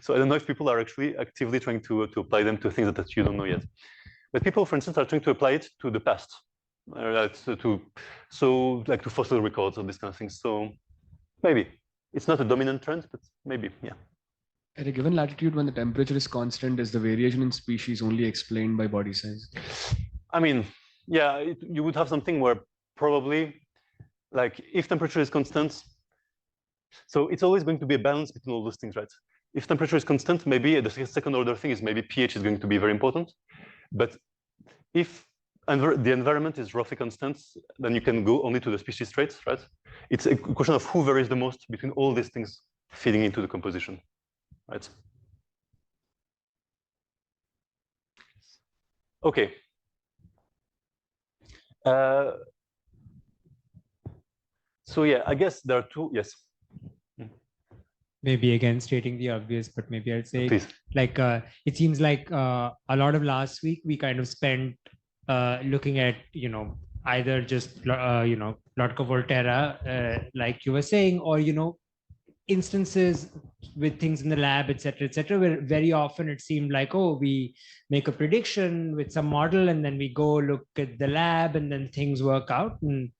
So I don't know if people are actually actively trying to apply them to things that you don't know yet. But people, for instance, are trying to apply it to the past, to fossil records or this kind of things. So maybe. It's not a dominant trend, but maybe, yeah. At a given latitude, when the temperature is constant, is the variation in species only explained by body size? I mean, yeah, you would have something where probably, like, if temperature is constant, so it's always going to be a balance between all those things, right? If temperature is constant, maybe the second order thing is maybe pH is going to be very important. But if the environment is roughly constant, then you can go only to the species traits, right? It's a question of who varies the most between all these things feeding into the composition, right? Okay. So yeah, I guess there are two, yes. Maybe again stating the obvious, but maybe I'd say, Please. like it seems like a lot of last week we kind of spent looking at, either just, Lotka Volterra, like you were saying, or, instances with things in the lab, et cetera, where very often it seemed like, oh, we make a prediction with some model and then we go look at the lab and then things work out. And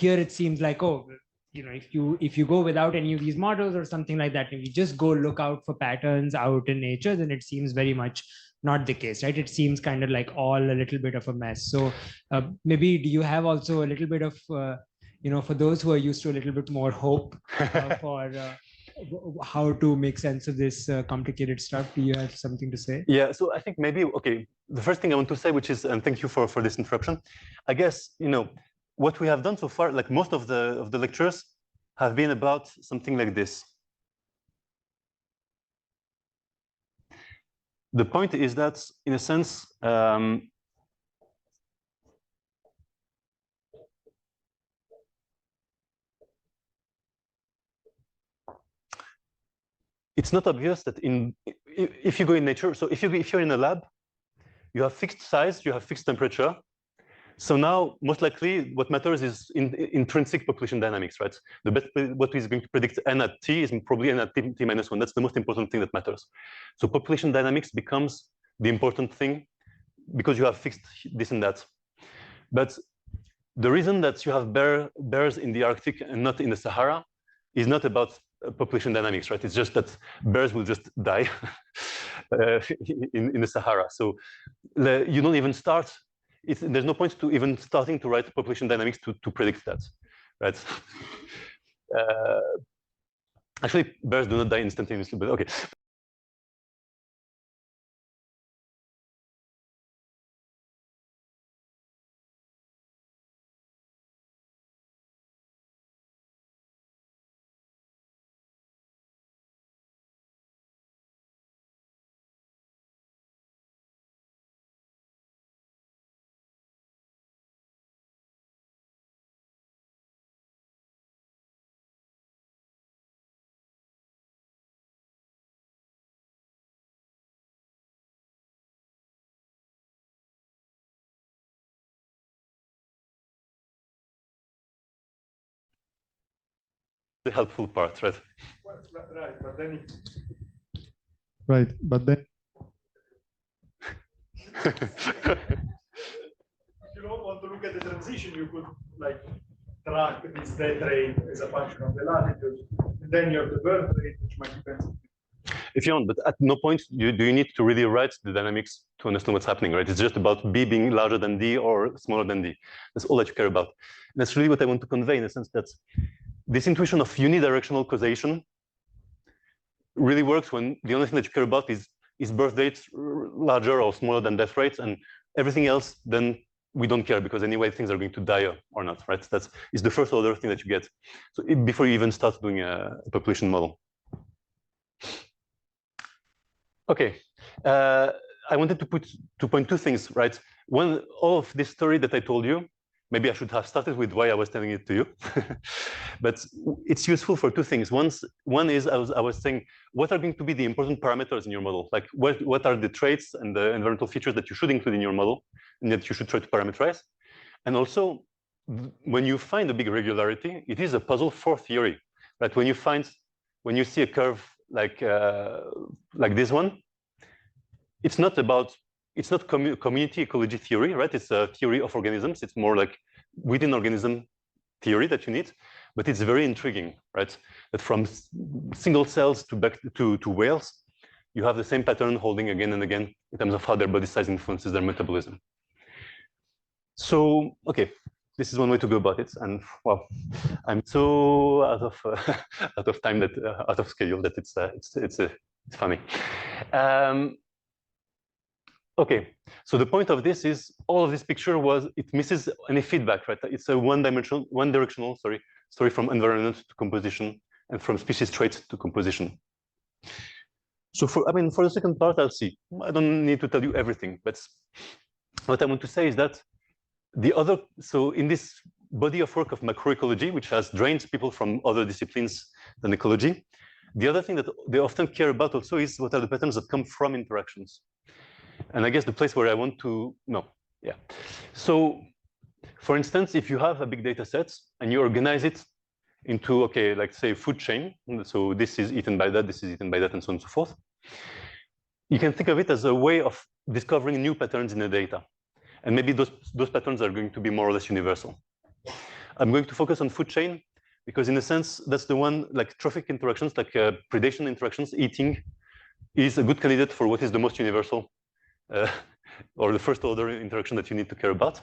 here it seems like, oh, if you go without any of these models or something like that, if you just go look out for patterns out in nature, then it seems very much not the case, right? It seems kind of like all a little bit of a mess. So maybe do you have also a little bit of, for those who are used to a little bit more hope for how to make sense of this complicated stuff? Do you have something to say? Yeah, so I think maybe, okay, the first thing I want to say, which is, and thank you for this interruption, I guess, what we have done so far, like most of the lectures have been about something like this. The point is that, in a sense, it's not obvious that if you go in nature, so if you're in a lab, you have fixed size, you have fixed temperature. So now, most likely, what matters is intrinsic population dynamics, right? The best, what is going to predict n at t is probably n at t minus 1. That's the most important thing that matters. So population dynamics becomes the important thing because you have fixed this and that. But the reason that you have bears in the Arctic and not in the Sahara is not about population dynamics, right? It's just that bears will just die in the Sahara. So you don't even start. There's no point to even starting to write population dynamics to predict that, right? Actually, bears do not die instantaneously, but okay. The helpful part, right? Right, but then if you don't want to look at the transition, you could like track this death rate as a function of the latitude, and then you have the birth rate, which might depend. If you want, but at no point do you need to really write the dynamics to understand what's happening, right? It's just about B being larger than D or smaller than D. That's all that you care about. And that's really what I want to convey, in the sense that this intuition of unidirectional causation really works when the only thing that you care about is birth dates larger or smaller than death rates, and everything else, then we don't care, because anyway things are going to die or not, right? That's the first order thing that you get. So before you even start doing a population model. Okay, I wanted to point two things, right? One, all of this story that I told you, maybe I should have started with why I was telling it to you, but it's useful for two things. One is I was saying, what are going to be the important parameters in your model? Like what are the traits and the environmental features that you should include in your model and that you should try to parameterize? And also, when you find a big irregularity, it is a puzzle for theory, right? When you see a curve like this one, it's not community ecology theory, right? It's a theory of organisms. It's more like within organism theory that you need, but it's very intriguing, right? That from single cells to whales, you have the same pattern holding again and again in terms of how their body size influences their metabolism. So, okay, this is one way to go about it. And well, I'm so out of time, that out of schedule, that it's funny. Okay, so the point of this is all of this picture it misses any feedback, right? It's a one directional story from environment to composition and from species traits to composition. So for the second part, I'll see. I don't need to tell you everything, but what I want to say is that so in this body of work of macroecology, which has drained people from other disciplines than ecology, The other thing that they often care about also is what are the patterns that come from interactions. And I guess the place where I want to know, yeah. So for instance, if you have a big data set and you organize it into, okay, like say food chain, so this is eaten by that, this is eaten by that, and so on and so forth, you can think of it as a way of discovering new patterns in the data. And maybe those patterns are going to be more or less universal. I'm going to focus on food chain because in a sense, that's the one, like trophic interactions, like predation interactions, eating is a good candidate for what is the most universal or the first order interaction that you need to care about.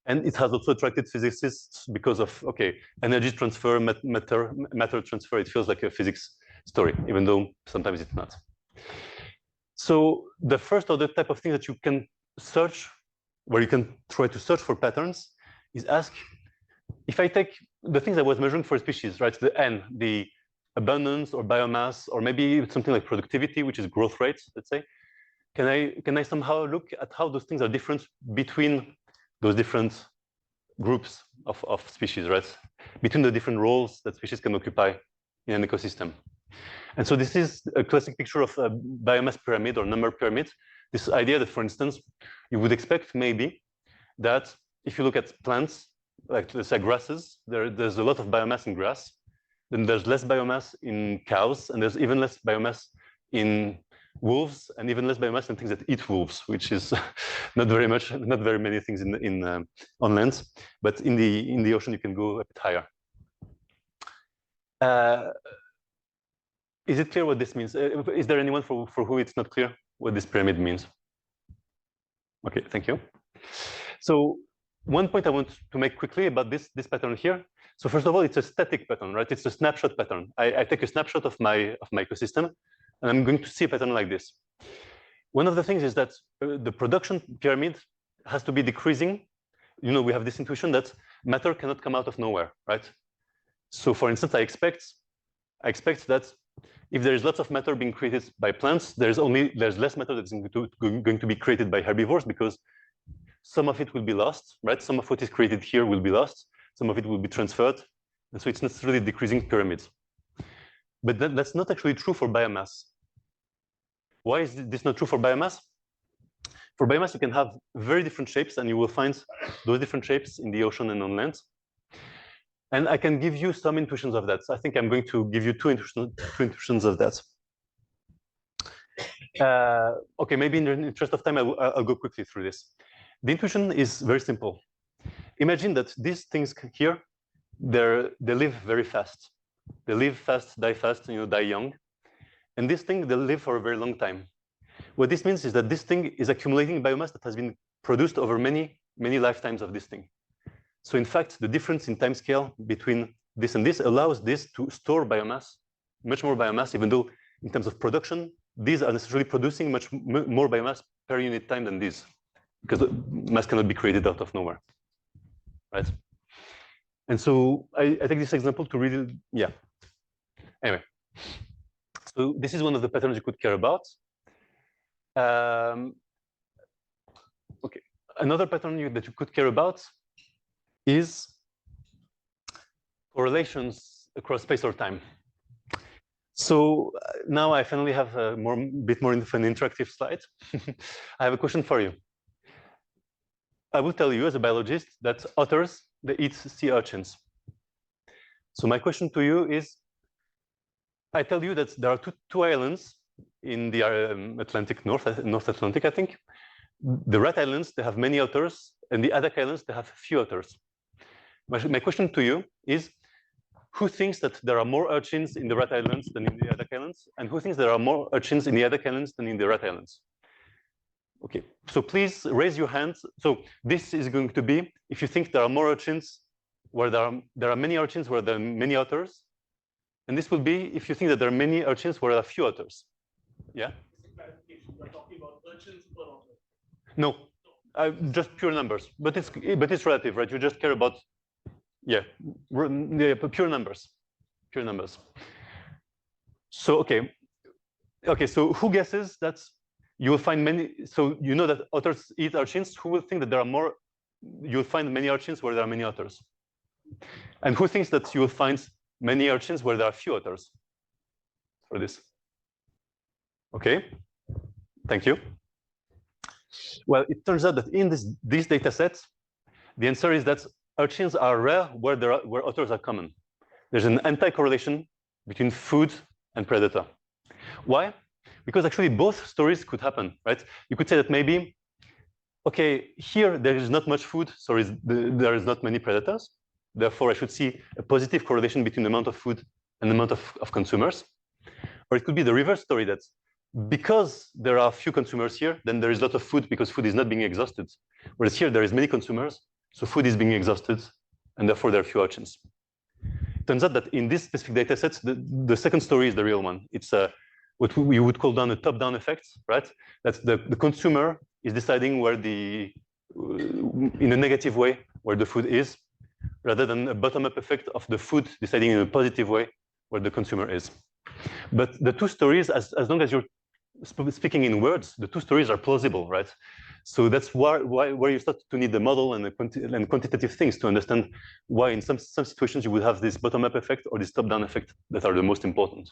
And it has also attracted physicists because of, okay, energy transfer, matter transfer, it feels like a physics story, even though sometimes it's not. So the first order type of thing that you can search, where you can try to search for patterns, is ask, if I take the things I was measuring for a species, right, the N, the abundance or biomass, or maybe something like productivity, which is growth rates, let's say, can I somehow look at how those things are different between those different groups of species, right? Between the different roles that species can occupy in an ecosystem. And so this is a classic picture of a biomass pyramid or number pyramid. This idea that, for instance, you would expect maybe that if you look at plants, like let's say grasses, there's a lot of biomass in grass. Then there's less biomass in cows, and there's even less biomass in wolves, and even less biomass in things that eat wolves, which is not very many things on land. But in the ocean, you can go a bit higher. Is it clear what this means? Is there anyone for who it's not clear what this pyramid means? Okay, thank you. So one point I want to make quickly about this pattern here. So first of all, it's a static pattern, right? It's a snapshot pattern. I take a snapshot of my ecosystem, and I'm going to see a pattern like this. One of the things is that the production pyramid has to be decreasing. You know, we have this intuition that matter cannot come out of nowhere, right? So for instance, I expect that if there is lots of matter being created by plants, there's less matter that's going to be created by herbivores, because some of it will be lost, right? Some of what is created here will be lost. Some of it will be transferred. And so it's not really decreasing pyramids. But that's not actually true for biomass. Why is this not true for biomass? For biomass, you can have very different shapes, and you will find those different shapes in the ocean and on land. And I can give you some intuitions of that. So I think I'm going to give you two intuitions of that. Okay, maybe in the interest of time, I'll go quickly through this. The intuition is very simple. Imagine that these things here, they live very fast. They live fast, die fast, die young. And this thing, they live for a very long time. What this means is that this thing is accumulating biomass that has been produced over many, many lifetimes of this thing. So in fact, the difference in time scale between this and this allows this to store biomass, much more biomass, even though in terms of production, these are necessarily producing much more biomass per unit time than these, because the mass cannot be created out of nowhere, right? And so I take this example to really, yeah. Anyway, so this is one of the patterns you could care about. Okay, another pattern that you could care about is correlations across space or time. So now I finally have a bit more of an interactive slide. I have a question for you. I will tell you as a biologist that otters, they eat sea urchins. So my question to you is, I tell you that there are two islands in the Atlantic, North Atlantic, I think. The Rat Islands, they have many otters, and the Adak Islands, they have few otters. My question to you is, who thinks that there are more urchins in the Rat Islands than in the Adak Islands? And who thinks there are more urchins in the Adak Islands than in the Rat Islands? Okay, so please raise your hands. So this is going to be, if you think there are more urchins where there are many urchins where there are many otters. And this will be if you think that there are many urchins where there are few otters. Yeah? We're talking about urchins per otter. No, just pure numbers. But it's relative, right? You just care about, yeah, pure numbers. Pure numbers. So, okay, so who guesses that you will find many, so you know that otters eat urchins. Who will think that there are more, you'll find many urchins where there are many otters? And who thinks that you will find many urchins where there are few otters for this. Okay, thank you. Well, it turns out that in these data sets, the answer is that urchins are rare where otters are common. There's an anti-correlation between food and predator. Why? Because actually both stories could happen, right? You could say that maybe, okay, here there is not much food, so there is not many predators. Therefore, I should see a positive correlation between the amount of food and the amount of consumers. Or it could be the reverse story, that because there are few consumers here, then there is a lot of food because food is not being exhausted. Whereas here there is many consumers, so food is being exhausted, and therefore there are few urchins. It turns out that in this specific data sets, the second story is the real one. It's what we would call down a top-down effect, right? That's the consumer is deciding where in a negative way, where the food is, rather than a bottom-up effect of the food deciding in a positive way where the consumer is. But the two stories, as long as you're speaking in words, the two stories are plausible, right? So that's where you start to need the model and quantitative things to understand why in some situations you would have this bottom-up effect or this top-down effect that are the most important.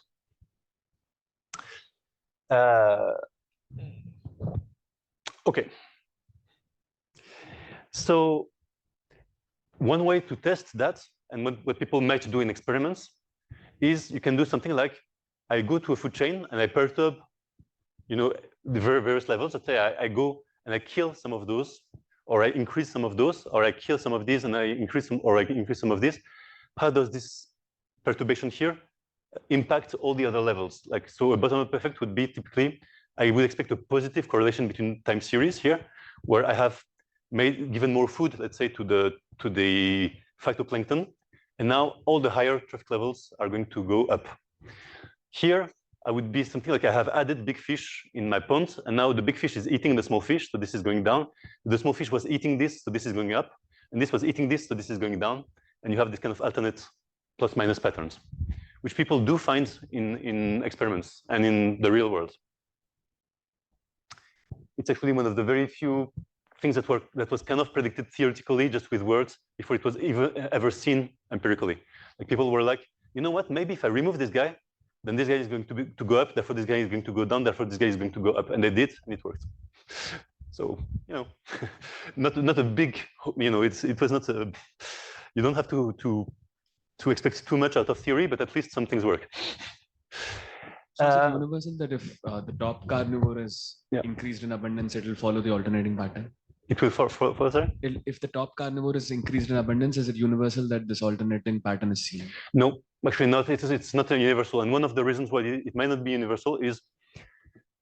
Okay. So one way to test that, and what people might do in experiments, is you can do something like, I go to a food chain and I perturb, the various levels. Let's say I go and I kill some of those, or I increase some of those, or I kill some of these and I increase some of these. How does this perturbation here impact all the other levels? Like, so a bottom-up effect would be typically, I would expect a positive correlation between time series here, where I have given more food, let's say, to the phytoplankton, and now all the higher trophic levels are going to go up. Here, I would be something like I have added big fish in my pond, and now the big fish is eating the small fish, so this is going down. The small fish was eating this, so this is going up, and this was eating this, so this is going down, and you have this kind of alternate plus-minus patterns, which people do find in experiments and in the real world. It's actually one of the very few things that was kind of predicted theoretically just with words before it was ever seen empirically. Like people were like, you know what? Maybe if I remove this guy, then this guy is going to go up. Therefore, this guy is going to go down. Therefore, this guy is going to go up. And they did, and it worked. So not a big. It was not a. You don't have to expect too much out of theory, but at least some things work. So is it universal that if the top carnivore is increased in abundance, it will follow the alternating pattern? It will for sorry? If the top carnivore is increased in abundance, is it universal that this alternating pattern is seen? No, actually not. It's not a universal. And one of the reasons why it might not be universal is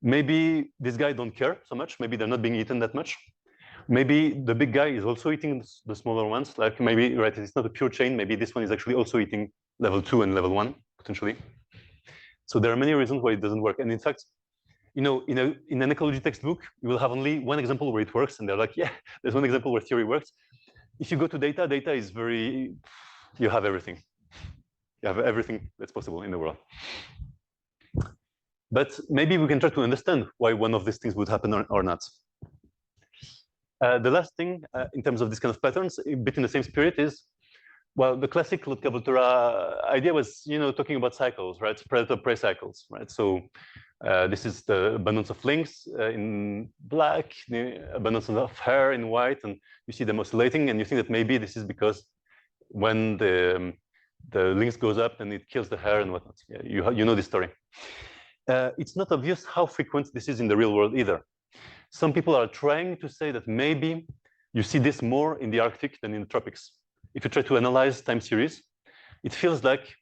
maybe this guy don't care so much. Maybe they're not being eaten that much. Maybe the big guy is also eating the smaller ones. Like maybe, right, it's not a pure chain. Maybe this one is actually also eating level 2 and level 1, potentially. So there are many reasons why it doesn't work. And in fact, in an ecology textbook, you will have only one example where it works. And they're like, yeah, there's one example where theory works. If you go to data is you have everything. You have everything that's possible in the world. But maybe we can try to understand why one of these things would happen or not. The last thing in terms of this kind of patterns, a bit in the same spirit is, well, the classic Lotka-Volterra idea was, talking about cycles, right? Predator-prey cycles, right? So this is the abundance of lynx in black, the abundance of hare in white, and you see them oscillating, and you think that maybe this is because when the lynx goes up and it kills the hare and whatnot. Yeah, you know this story. It's not obvious how frequent this is in the real world either. Some people are trying to say that maybe you see this more in the Arctic than in the tropics. If you try to analyze time series, it feels like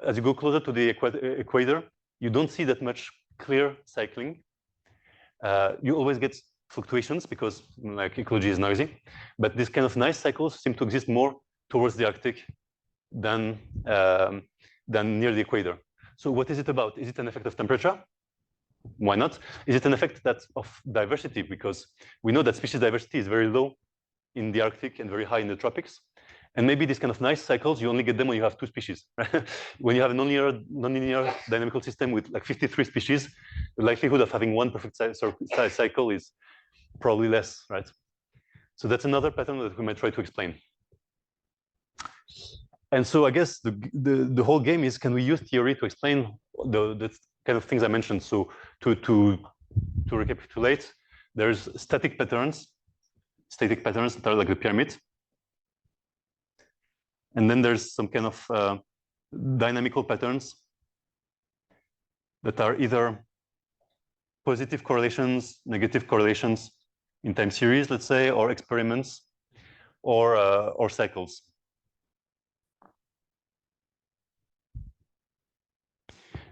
as you go closer to the equator, you don't see that much clear cycling. You always get fluctuations because like ecology is noisy, but these kind of nice cycles seem to exist more towards the Arctic than near the equator. So what is it about? Is it an effect of temperature? Why not? Is it an effect of diversity? Because we know that species diversity is very low in the Arctic and very high in the tropics. And maybe these kind of nice cycles, you only get them when you have 2 species. Right? When you have a nonlinear dynamical system with like 53 species, the likelihood of having one perfect size cycle is probably less, right? So that's another pattern that we might try to explain. And so I guess the whole game is, can we use theory to explain the kind of things I mentioned? So to recapitulate, there's static patterns that are like the pyramid. And then there's some kind of dynamical patterns that are either positive correlations, negative correlations in time series, let's say, or experiments, or cycles.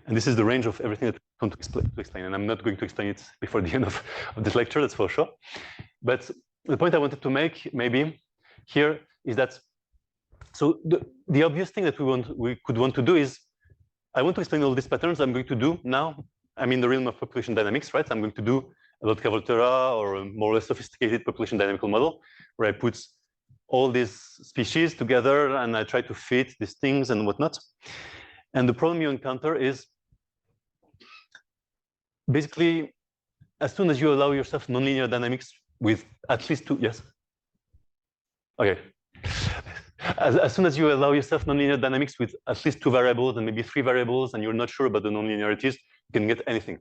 And this is the range of everything that I want to explain. And I'm not going to explain it before the end of this lecture, that's for sure. But the point I wanted to make maybe here is that, so the obvious thing that we could want to do is, I want to explain all these patterns. I'm going to do now, I'm in the realm of population dynamics, right? I'm going to do a Lotka-Volterra or a more or less sophisticated population dynamical model where I put all these species together and I try to fit these things and whatnot. And the problem you encounter is basically, as soon as you allow yourself nonlinear dynamics with at least two, yes? Okay. As soon as you allow yourself nonlinear dynamics with at least two variables and maybe three variables, and you're not sure about the nonlinearities, you can get anything.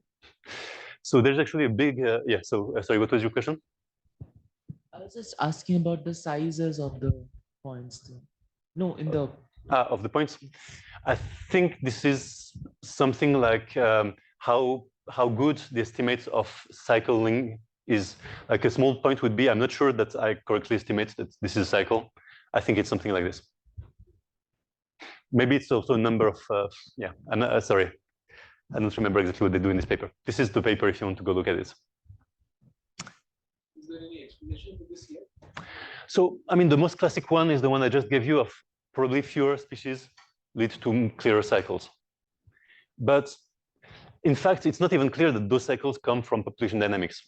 So there's actually a big, yeah, so sorry, what was your question? I was just asking about the sizes of the points. No, in the... Of the points? I think this is something like how good the estimate of cycling is. Like a small point would be, I'm not sure that I correctly estimate that this is a cycle. I think it's something like this. Maybe it's also a number of, yeah, I'm not, sorry. I don't remember exactly what they do in this paper. This is the paper if you want to go look at it. Is there any explanation for this yet? So, I mean, the most classic one is the one I just gave you of probably fewer species lead to clearer cycles. But in fact, it's not even clear that those cycles come from population dynamics.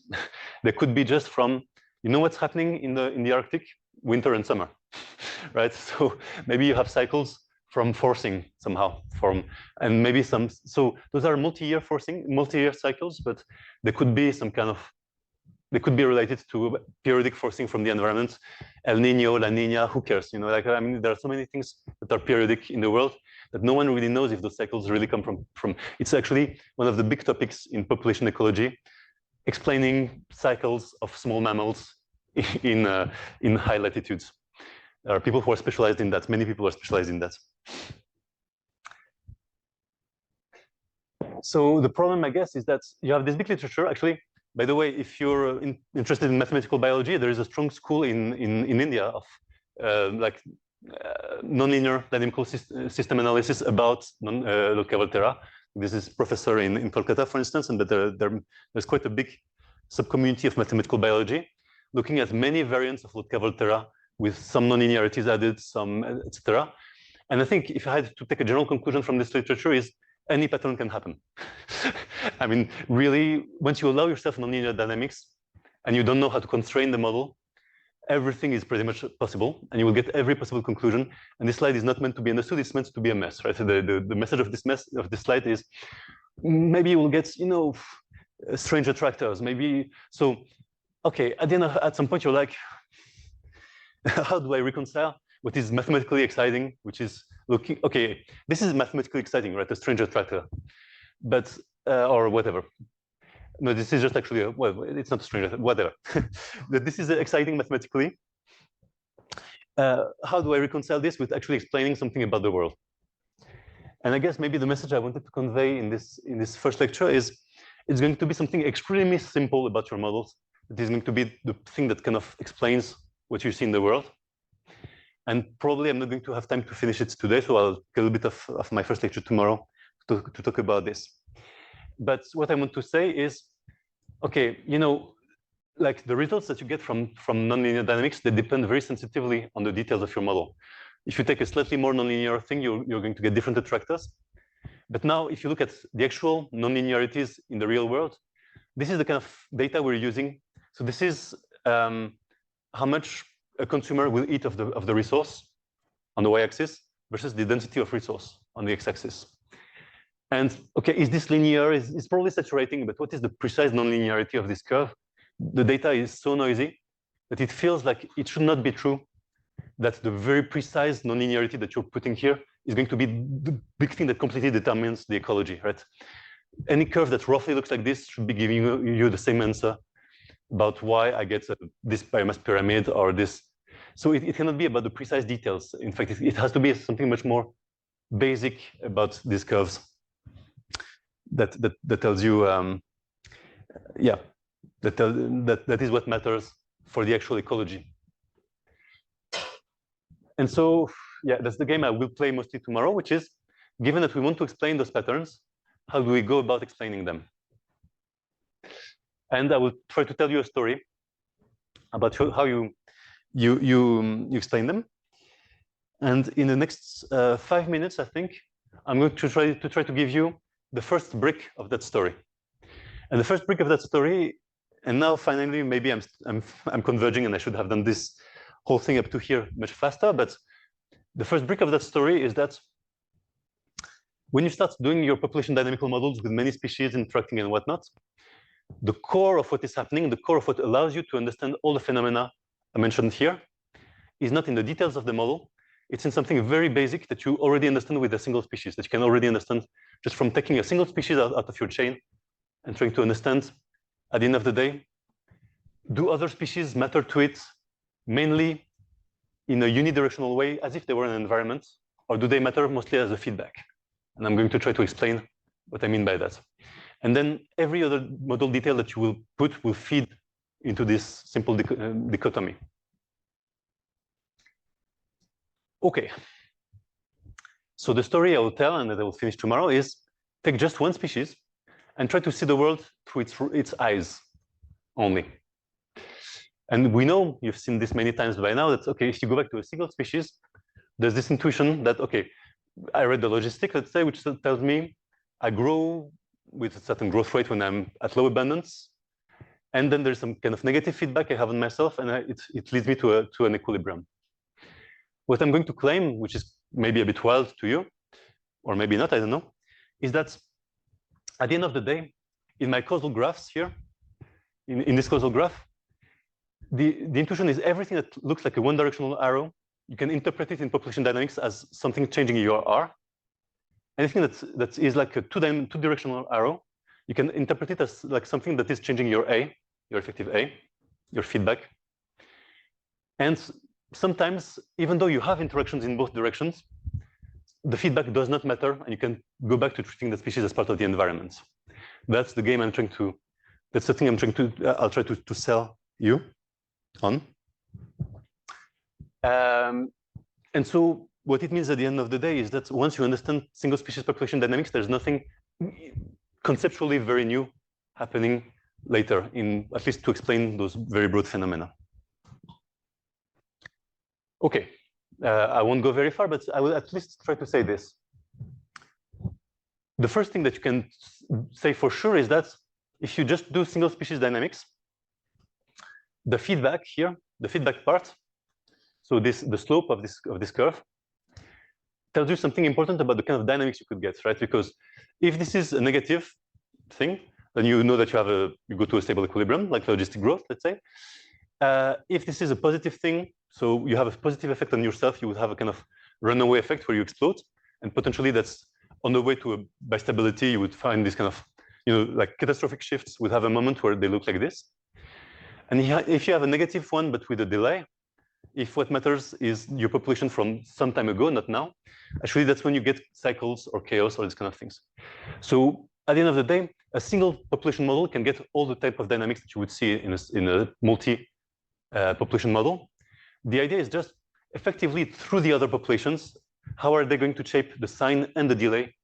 They could be just from, you know what's happening in the Arctic? Winter and summer, right? So maybe you have cycles from forcing somehow, and maybe some, so those are multi-year cycles, but they could be some kind of, they could be related to periodic forcing from the environment, El Nino, La Nina, who cares? You know, like, I mean, there are so many things that are periodic in the world that no one really knows if those cycles really come from. It's actually one of the big topics in population ecology, explaining cycles of small mammals in high latitudes. There are people who are specialized in that. Many people are specialized in that. So the problem, I guess, is that you have this big literature. Actually, by the way, if you're interested in mathematical biology, there is a strong school in India of nonlinear dynamical system analysis about Lotka-Volterra. This is professor in Kolkata, for instance, and there's quite a big subcommunity of mathematical biology looking at many variants of Lotka-Volterra with some nonlinearities added, some etc. And I think if I had to take a general conclusion from this literature is any pattern can happen. I mean, really, once you allow yourself nonlinear dynamics and you don't know how to constrain the model, everything is pretty much possible and you will get every possible conclusion. And this slide is not meant to be understood, it's meant to be a mess, right? So the message of this slide is maybe you will get, you know, strange attractors, maybe. So, okay, at some point you're like, how do I reconcile what is mathematically exciting, which is looking, okay, this is mathematically exciting, right? A strange attractor, but, or whatever. No, this is just actually, well, it's not a strange, whatever. But this is exciting mathematically. How do I reconcile this with actually explaining something about the world? And I guess maybe the message I wanted to convey in this first lecture is it's going to be something extremely simple about your models. It is going to be the thing that kind of explains what you see in the world. And probably I'm not going to have time to finish it today, so I'll get a bit of my first lecture tomorrow to talk about this. But what I want to say is, okay, you know, like the results that you get from nonlinear dynamics, they depend very sensitively on the details of your model. If you take a slightly more nonlinear thing, you're going to get different attractors. But now, if you look at the actual nonlinearities in the real world, this is the kind of data we're using. So this is how much a consumer will eat of the resource on the y-axis versus the density of resource on the x-axis. And okay, is this linear? It's probably saturating, but what is the precise nonlinearity of this curve? The data is so noisy that it feels like it should not be true that the very precise nonlinearity that you're putting here is going to be the big thing that completely determines the ecology, right? Any curve that roughly looks like this should be giving you the same answer about why I get this biomass pyramid or this. So it cannot be about the precise details. In fact, it has to be something much more basic about these curves that tells you, yeah, that is what matters for the actual ecology. And so, yeah, that's the game I will play mostly tomorrow, which is, given that we want to explain those patterns, how do we go about explaining them? And I will try to tell you a story about how you explain them. And in the next 5 minutes, I think, I'm going to try to give you the first brick of that story. And the first brick of that story, and now finally, maybe I'm converging and I should have done this whole thing up to here much faster, but the first brick of that story is that when you start doing your population dynamical models with many species interacting and whatnot, the core of what is happening, the core of what allows you to understand all the phenomena I mentioned here, is not in the details of the model. It's in something very basic that you already understand with a single species, that you can already understand just from taking a single species out of your chain and trying to understand, at the end of the day, do other species matter to it mainly in a unidirectional way, as if they were an environment, or do they matter mostly as a feedback? And I'm going to try to explain what I mean by that. And then every other model detail that you will put will feed into this simple dichotomy. Okay. So the story I will tell, and that I will finish tomorrow, is take just one species and try to see the world through its eyes only. And we know, you've seen this many times by now, that, okay, if you go back to a single species, there's this intuition that, okay, I read the logistic, let's say, which tells me I grow with a certain growth rate when I'm at low abundance. And then there's some kind of negative feedback I have on myself, and it leads me to an equilibrium. What I'm going to claim, which is maybe a bit wild to you, or maybe not, I don't know, is that at the end of the day, in my causal graphs here, in this causal graph, the intuition is everything that looks like a one-directional arrow. You can interpret it in population dynamics as something changing your R. Anything that is like a two-directional arrow, you can interpret it as like something that is changing your A, your effective A, your feedback. And sometimes, even though you have interactions in both directions, the feedback does not matter, and you can go back to treating the species as part of the environment. That's the game I'm trying to, that's the thing I'm trying to, I'll try to sell you on. And so what it means at the end of the day is that once you understand single species population dynamics, there's nothing conceptually very new happening later, in at least to explain those very broad phenomena. Okay, I won't go very far, but I will at least try to say this. The first thing that you can say for sure is that if you just do single species dynamics, the feedback here, the feedback part, so the slope of this curve, tells you something important about the kind of dynamics you could get, right? Because if this is a negative thing, then you know that you go to a stable equilibrium, like logistic growth, let's say. If this is a positive thing, so you have a positive effect on yourself, you would have a kind of runaway effect where you explode, and potentially that's on the way to a bistability. You would find this kind of, like catastrophic shifts would have a moment where they look like this. And if you have a negative one, but with a delay, if what matters is your population from some time ago, not now, actually that's when you get cycles or chaos or these kind of things. So at the end of the day, a single population model can get all the type of dynamics that you would see in a multi-population model. The idea is just effectively through the other populations, how are they going to shape the sign and the delay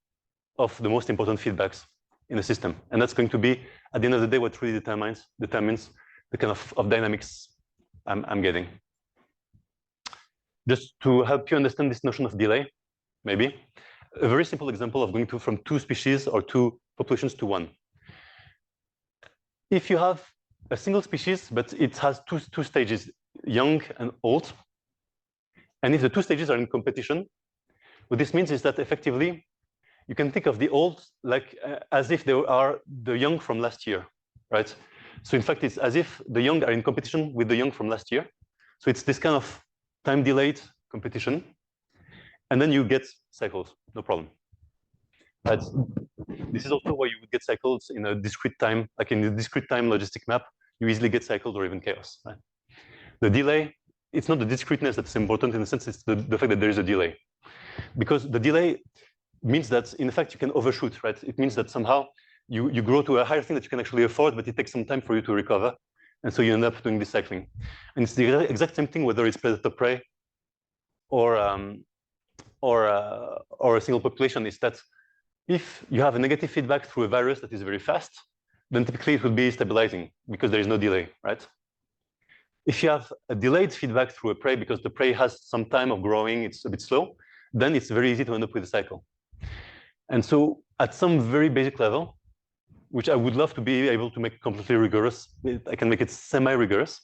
of the most important feedbacks in the system? And that's going to be, at the end of the day, what really determines the kind of dynamics I'm getting. Just to help you understand this notion of delay, maybe, a very simple example of going from two species or two populations to one. If you have a single species, but it has two stages, young and old, and if the two stages are in competition, what this means is that effectively, you can think of the old like as if they are the young from last year, right? So in fact, it's as if the young are in competition with the young from last year. So it's this kind of time delayed competition, and then you get cycles, no problem. This is also why you would get cycles in a discrete time, like in the discrete time logistic map, you easily get cycles or even chaos. Right? The delay, it's not the discreteness that's important in the sense, it's the fact that there is a delay. Because the delay means that, in fact, you can overshoot, right? It means that somehow you grow to a higher thing that you can actually afford, but it takes some time for you to recover. And so you end up doing this cycling. And it's the exact same thing, whether it's predator-prey or a single population, is that if you have a negative feedback through a virus that is very fast, then typically it will be stabilizing because there is no delay, right? If you have a delayed feedback through a prey because the prey has some time of growing, it's a bit slow, then it's very easy to end up with a cycle. And so at some very basic level, which I would love to be able to make completely rigorous, I can make it semi-rigorous.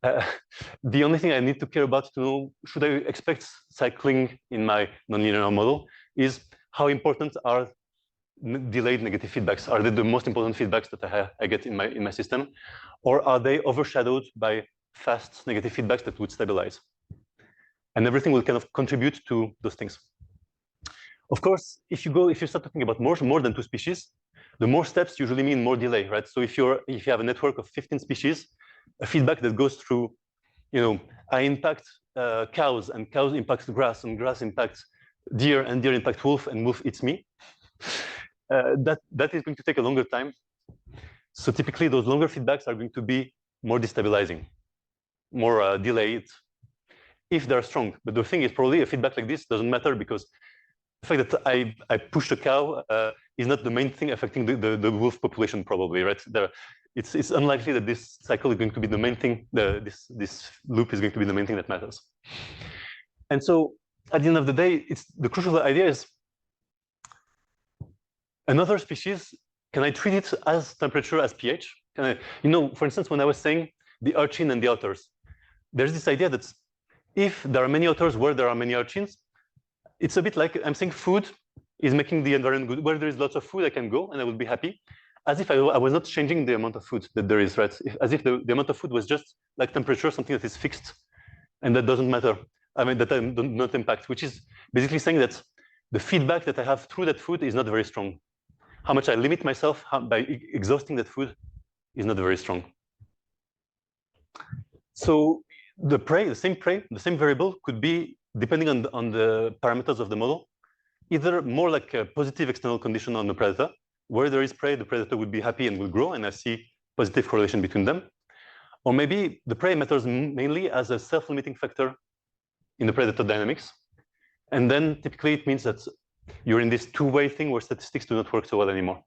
The only thing I need to care about to know, should I expect cycling in my nonlinear model, is how important are delayed negative feedbacks? Are they the most important feedbacks that I get in my system? Or are they overshadowed by fast negative feedbacks that would stabilize? And everything will kind of contribute to those things. Of course, if you start talking about more than 2 species, the more steps usually mean more delay, right? So if you have a network of 15 species, a feedback that goes through, I impact cows, and cows impact grass, and grass impacts deer, and deer impact wolf, and wolf eats me. That is going to take a longer time. So typically, those longer feedbacks are going to be more destabilizing, more delayed, if they're strong. But the thing is, probably a feedback like this doesn't matter because the fact that I pushed a cow is not the main thing affecting the wolf population, probably, right? It's unlikely that this cycle is going to be the main thing. This loop is going to be the main thing that matters. And so, at the end of the day, the crucial idea is another species. Can I treat it as temperature, as pH? Can I, for instance, when I was saying the urchin and the otters, there's this idea that if there are many otters where there are many urchins, it's a bit like I'm saying food is making the environment good. Where there is lots of food, I can go and I will be happy. As if I was not changing the amount of food that there is, right? As if the amount of food was just like temperature, something that is fixed and that doesn't matter. I mean, that I do not impact, which is basically saying that the feedback that I have through that food is not very strong. How much I limit myself by exhausting that food is not very strong. So the same variable could be, depending on the parameters of the model, either more like a positive external condition on the predator, where there is prey, the predator would be happy and will grow, and I see positive correlation between them. Or maybe the prey matters mainly as a self-limiting factor in the predator dynamics. And then typically it means that you're in this two-way thing where statistics do not work so well anymore.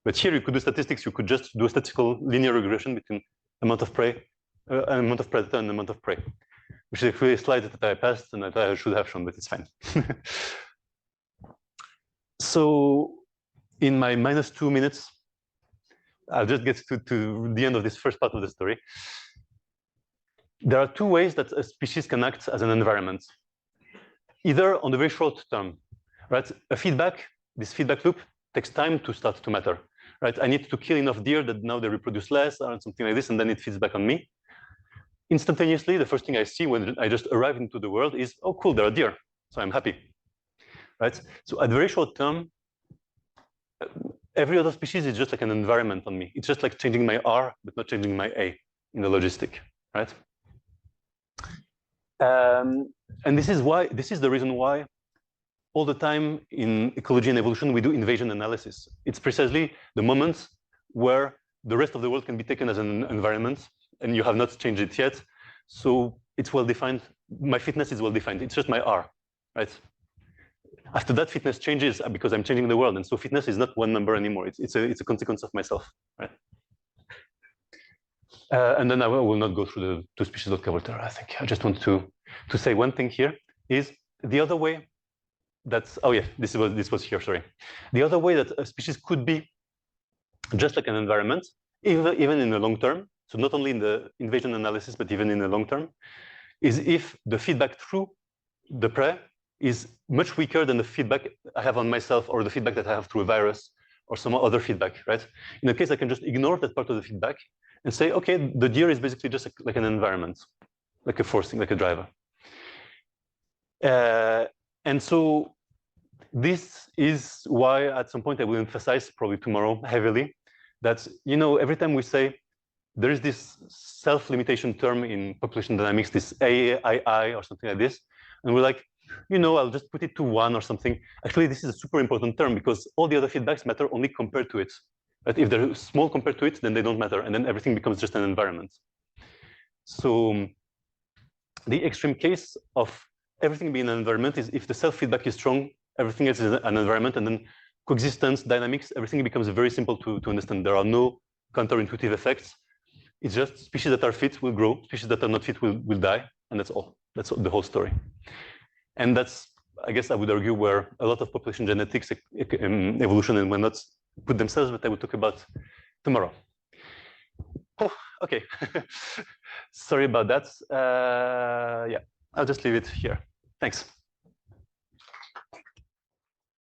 But here you could do statistics, you could just do a statistical linear regression between amount of prey, amount of predator and amount of prey, which is actually a slide that I passed and that I should have shown, but it's fine. So in my -2 minutes, I'll just get to the end of this first part of the story. There are 2 ways that a species can act as an environment. Either on the very short term, right? This feedback loop takes time to start to matter, right? I need to kill enough deer that now they reproduce less or something like this, and then it feeds back on me. Instantaneously, the first thing I see when I just arrive into the world is, oh, cool, there are deer, so I'm happy, right? So at very short term, every other species is just like an environment on me. It's just like changing my R, but not changing my A in the logistic, right? And this is the reason why all the time in ecology and evolution, we do invasion analysis. It's precisely the moment where the rest of the world can be taken as an environment and you have not changed it yet. So it's well-defined. My fitness is well-defined. It's just my R, right? After that, fitness changes because I'm changing the world. And so fitness is not one number anymore. It's a consequence of myself, right? And then I will not go through the 2 species of Cavolterra, I think. I just want to say one thing here is the other way that's, oh yeah, this was here, sorry. The other way that a species could be just like an environment, even in the long term, so not only in the invasion analysis, but even in the long term, is if the feedback through the prey is much weaker than the feedback I have on myself or the feedback that I have through a virus or some other feedback, right? In that case, I can just ignore that part of the feedback and say, okay, the deer is basically just like an environment. like a forcing, like a driver. And so this is why at some point I will emphasize, probably tomorrow heavily, that, you know, every time we say there is this self-limitation term in population dynamics, this AII or something like this, and we're like, you know, I'll just put it to 1 or something. Actually, this is a super important term because all the other feedbacks matter only compared to it. But if they're small compared to it, then they don't matter, and then everything becomes just an environment. So the extreme case of everything being an environment is if the self-feedback is strong, everything else is an environment, and then coexistence, dynamics, everything becomes very simple to understand. There are no counterintuitive effects. It's just species that are fit will grow, species that are not fit will die, and that's all. That's the whole story. And that's, I guess I would argue, where a lot of population genetics, evolution and whatnot put themselves, but I will talk about tomorrow. Oh, okay. Sorry about that. Yeah, I'll just leave it here. Thanks.